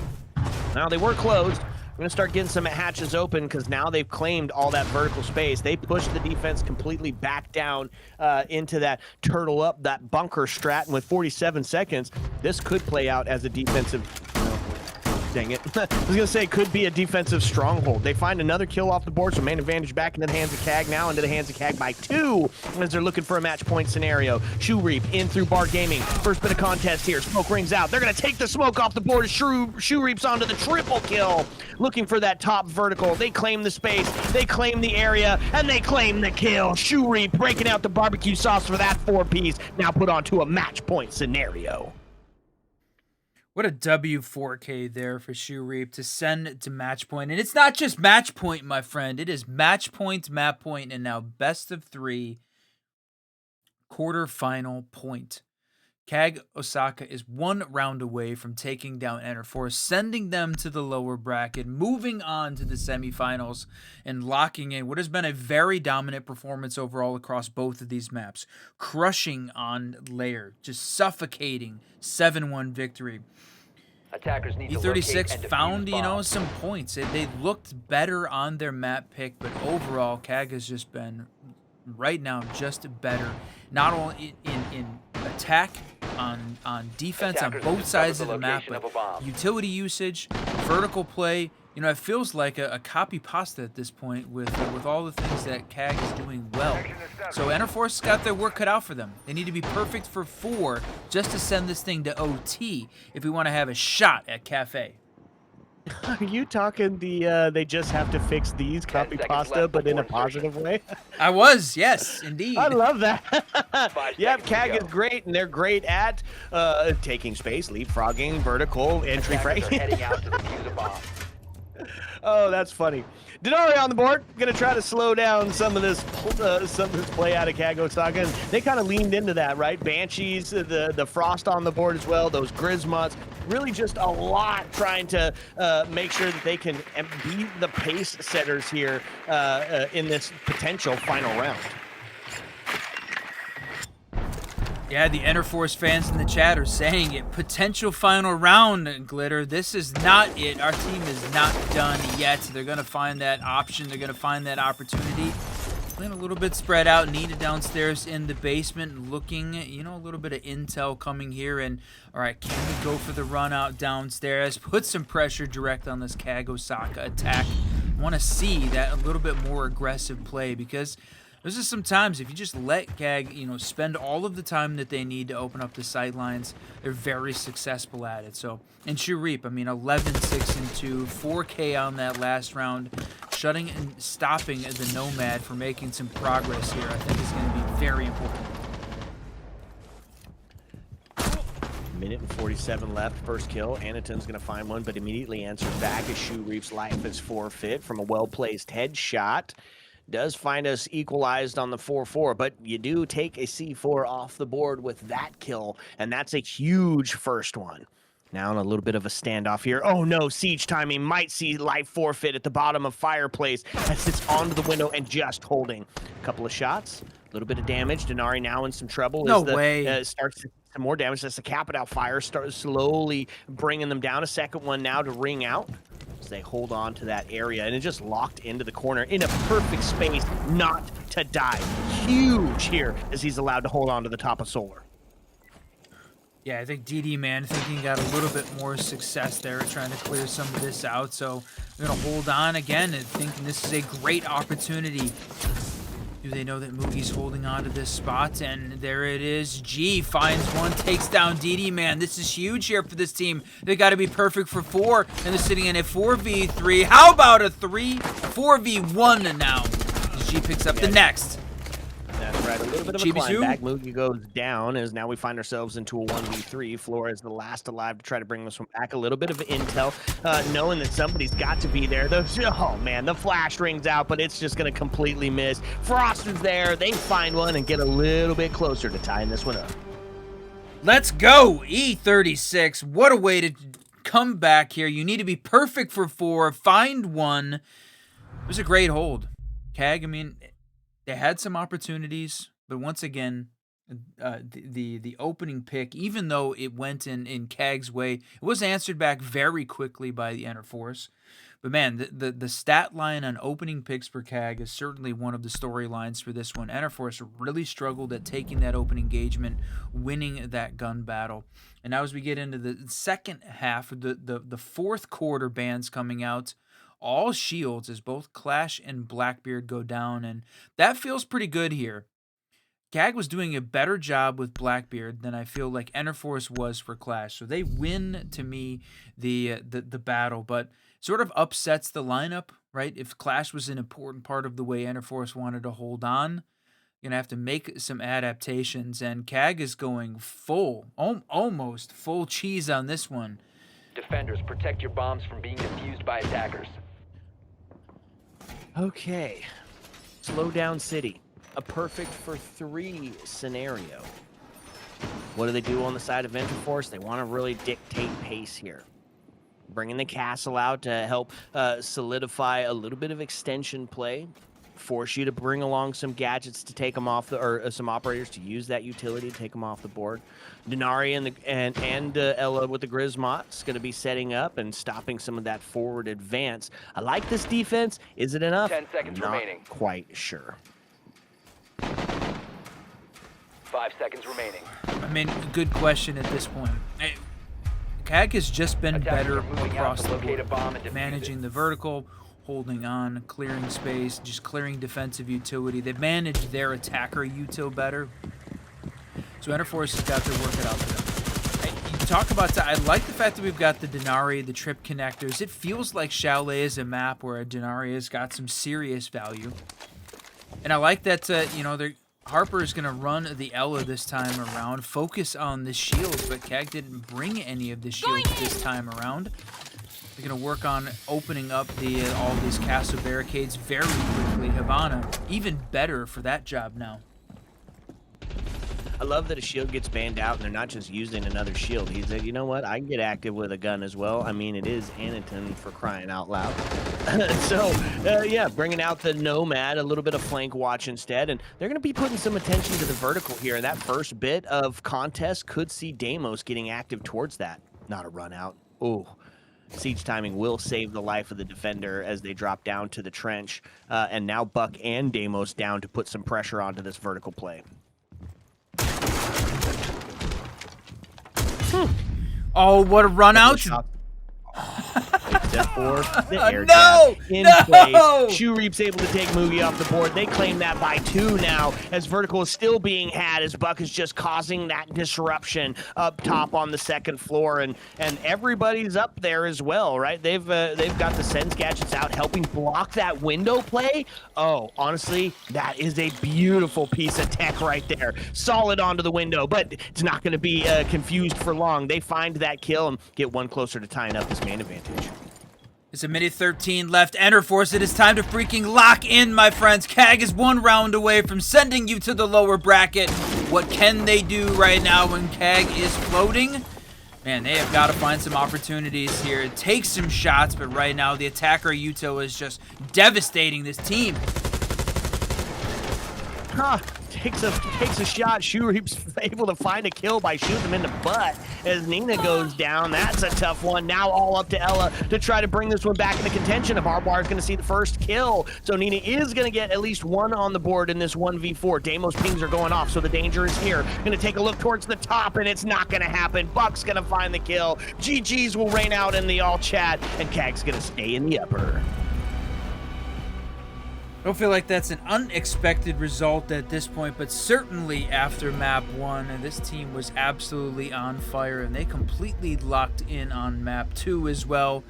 Now, they were closed. We're going to start getting some hatches open because now they've claimed all that vertical space. They pushed the defense completely back down into that turtle up, that bunker strat, and with 47 seconds, this could play out as a defensive... Dang it. I was going to say, could be a defensive stronghold. They find another kill off the board, so main advantage back into the hands of Kag now, into the hands of Kag by 2, as they're looking for a match point scenario. Shoe Reap in through Bar Gaming. First bit of contest here. Smoke rings out. They're going to take the smoke off the board. Shoe Reap's onto the triple kill. Looking for that top vertical. They claim the space. They claim the area, and they claim the kill. Shoe Reap breaking out the barbecue sauce for that 4-piece. Now put onto a match point scenario. What a W4K there for Shoe Reap to send to match point. And it's not just match point, my friend. It is match point, map point, and now best of 3 quarterfinal point. Kag Osaka is 1 round away from taking down Enterforce, sending them to the lower bracket, moving on to the semifinals, and locking in what has been a very dominant performance overall across both of these maps. Crushing on Lair, just suffocating 7-1 victory. Attackers need to locate E36 and found, defuse bombs. some points. They looked better on their map pick, but overall, Kag has just been, right now, just better. Not only in attack, on defense, on both sides of the map, but utility usage, vertical play. It feels like a copy pasta at this point with all the things that Kag is doing well. So Enterforce got their work cut out for them. They need to be perfect for 4 just to send this thing to OT if we want to have a shot at Kafe. Are you talking they just have to fix these copy pasta, but in a positive way? I was, yes, indeed. I love that. Yep, Kag is great, and they're great at taking space, leapfrogging, vertical, entry frame. Heading out to defuse a bomb. Oh, that's funny. Denari on the board. Gonna try to slow down some of this play out of Kag Osaka. They kind of leaned into that, right? Banshees, the Frost on the board as well. Those Grismots. Really just a lot trying to make sure that they can be the pace setters here in this potential final round. Yeah, the Enterforce fans in the chat are saying it. Potential final round, Glitter. This is not it. Our team is not done yet. They're going to find that option. They're going to find that opportunity. Playing a little bit spread out. Nina downstairs in the basement looking, a little bit of intel coming here. And, all right, can we go for the run out downstairs? Put some pressure direct on this Kag Osaka attack. I want to see that a little bit more aggressive play because... There's just some times if you just let Kag, spend all of the time that they need to open up the sight lines, they're very successful at it. So, and Shoe Reap, 11, 6, and 2, 4K on that last round, shutting and stopping the Nomad from making some progress here, I think is going to be very important. Minute and 47 left. First kill. Anaton's going to find one, but immediately answers back as Shoe Reap's life is forfeit from a well-placed headshot. Does find us equalized on the 4-4, but you do take a C4 off the board with that kill, and that's a huge first one. Now in a little bit of a standoff here. Oh no, siege timing might see life forfeit at the bottom of Fireplace that sits onto the window and just holding. A couple of shots, a little bit of damage. Denari now in some trouble. No way. Starts to some more damage as the Capitao fire starts slowly bringing them down. A second one now to ring out. As they hold on to that area, and it just locked into the corner in a perfect space not to die. Huge here as he's allowed to hold on to the top of Solar. Yeah, I think DD, man, thinking he got a little bit more success there trying to clear some of this out. So they're going to hold on again and thinking this is a great opportunity. Do they know that Moogie's holding on to this spot? And there it is. G finds one, takes down DD, man. This is huge here for this team. They got to be perfect for 4, and they're sitting in a 4v3. How about a 4v1 now? GG picks up the next. That's right. A little bit of a Chibi-Su. climb back. Mugi goes down as now we find ourselves into a 1v3. Flora is the last alive to try to bring this one back. A little bit of intel, knowing that somebody's got to be there. Oh, man, the flash rings out, but it's just going to completely miss. Frost is there. They find one and get a little bit closer to tying this one up. Let's go, E36. What a way to come back here. You need to be perfect for 4, find one. It was a great hold. Kag, I mean, they had some opportunities, but once again, the opening pick, even though it went in Kag's way, it was answered back very quickly by the Enter Force. But man, the stat line on opening picks for Kag is certainly one of the storylines for this one. Enter Force really struggled at taking that open engagement, winning that gun battle. And now as we get into the second half, the fourth quarter bans coming out, all shields as both Clash and Blackbeard go down, and that feels pretty good here. Kag was doing a better job with Blackbeard than I feel like Enterforce was for Clash, so they win to me the battle, but sort of upsets the lineup, right? If Clash was an important part of the way Enterforce wanted to hold on, you're gonna have to make some adaptations, and Kag is going full, almost full cheese on this one. Defenders, protect your bombs from being defused by attackers. Okay. Slow down city. A perfect for 3 scenario. What do they do on the side of Interforce? They want to really dictate pace here. Bringing the castle out to help solidify a little bit of extension play. Force you to bring along some gadgets to take them off or some operators to use that utility to take them off the board. Denari and Ella with the Grismot's going to be setting up and stopping some of that forward advance. I like this defense. Is it enough? 10 seconds Not remaining. quite sure. 5 seconds remaining. I mean, good question at this point. Kag has just been Attackers better are moving out across to the locate a board, bomb and defuse managing it. the vertical, holding on, clearing space, just clearing defensive utility. They've managed their attacker util better. So Enterforce has got to work it out for them. You talk about that. I like the fact that we've got the Denari, the trip connectors. It feels like Chalet is a map where a Denari has got some serious value. And I like that, Harper is going to run the Ella this time around, focus on the shields, but Kag didn't bring any of the shields this time around. They're going to work on opening up all these castle barricades very quickly. Havana, even better for that job now. I love that a shield gets banned out and they're not just using another shield. He said, you know what? I can get active with a gun as well. I mean, it is Anaton for crying out loud. Yeah, bringing out the Nomad, a little bit of flank watch instead. And they're going to be putting some attention to the vertical here. And that first bit of contest could see Deimos getting active towards that. Not a run out. Oh, siege timing will save the life of the defender as they drop down to the trench. And now Buck and Deimos down to put some pressure onto this vertical play. Oh, what a run out. Except for the air No! jab in No! place. Shoe Reap's able to take Mugi off the board. They claim that by 2 now, as vertical is still being had, as Buck is just causing that disruption up top on the second floor, and everybody's up there as well, right? They've got the Sense gadgets out, helping block that window play. Oh, honestly, that is a beautiful piece of tech right there. Solid onto the window, but it's not going to be confused for long. They find that kill and get one closer to tying up this main advantage. It's a minute 13 left. Enterforce, it is time to freaking lock in, my friends. Kag is 1 round away from sending you to the lower bracket. What can they do right now when Kag is floating? Man, they have got to find some opportunities here. Take some shots, but right now the attacker Yuto is just devastating this team. Takes a shot. Shoe Reap's able to find a kill by shooting him in the butt as Nina goes down. That's a tough one. Now all up to Ella to try to bring this one back into contention. If Barbar is going to see the first kill, so Nina is going to get at least 1 on the board in this 1v4. Deimos pings are going off, so the danger is here. Going to take a look towards the top, and it's not going to happen. Buck's going to find the kill. GG's will rain out in the all chat, and Kag's going to stay in the upper. I don't feel like that's an unexpected result at this point, but certainly after map 1, and this team was absolutely on fire, and they completely locked in on map 2 as well.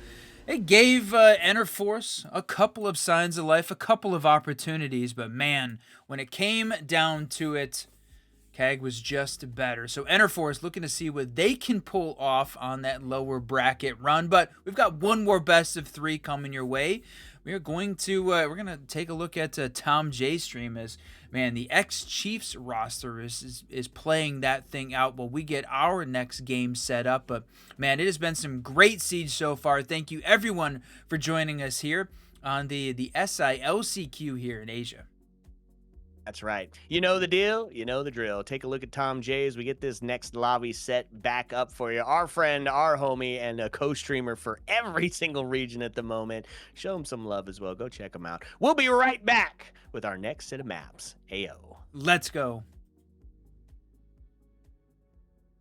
It gave Enterforce a couple of signs of life, a couple of opportunities, but man, when it came down to it, CAG was just better. So Enterforce looking to see what they can pull off on that lower bracket run, but we've got one more best of 3 coming your way. We are going to we're gonna take a look at Tom J's stream as man the ex-Chiefs roster is playing that thing out while we get our next game set up. But man, it has been some great Siege so far. Thank you everyone for joining us here on the SILCQ here in Asia. That's right. You know the deal. You know the drill. Take a look at Tom J as we get this next lobby set back up for you. Our friend, our homie, and a co-streamer for every single region at the moment. Show him some love as well. Go check him out. We'll be right back with our next set of maps. Ayo. Let's go.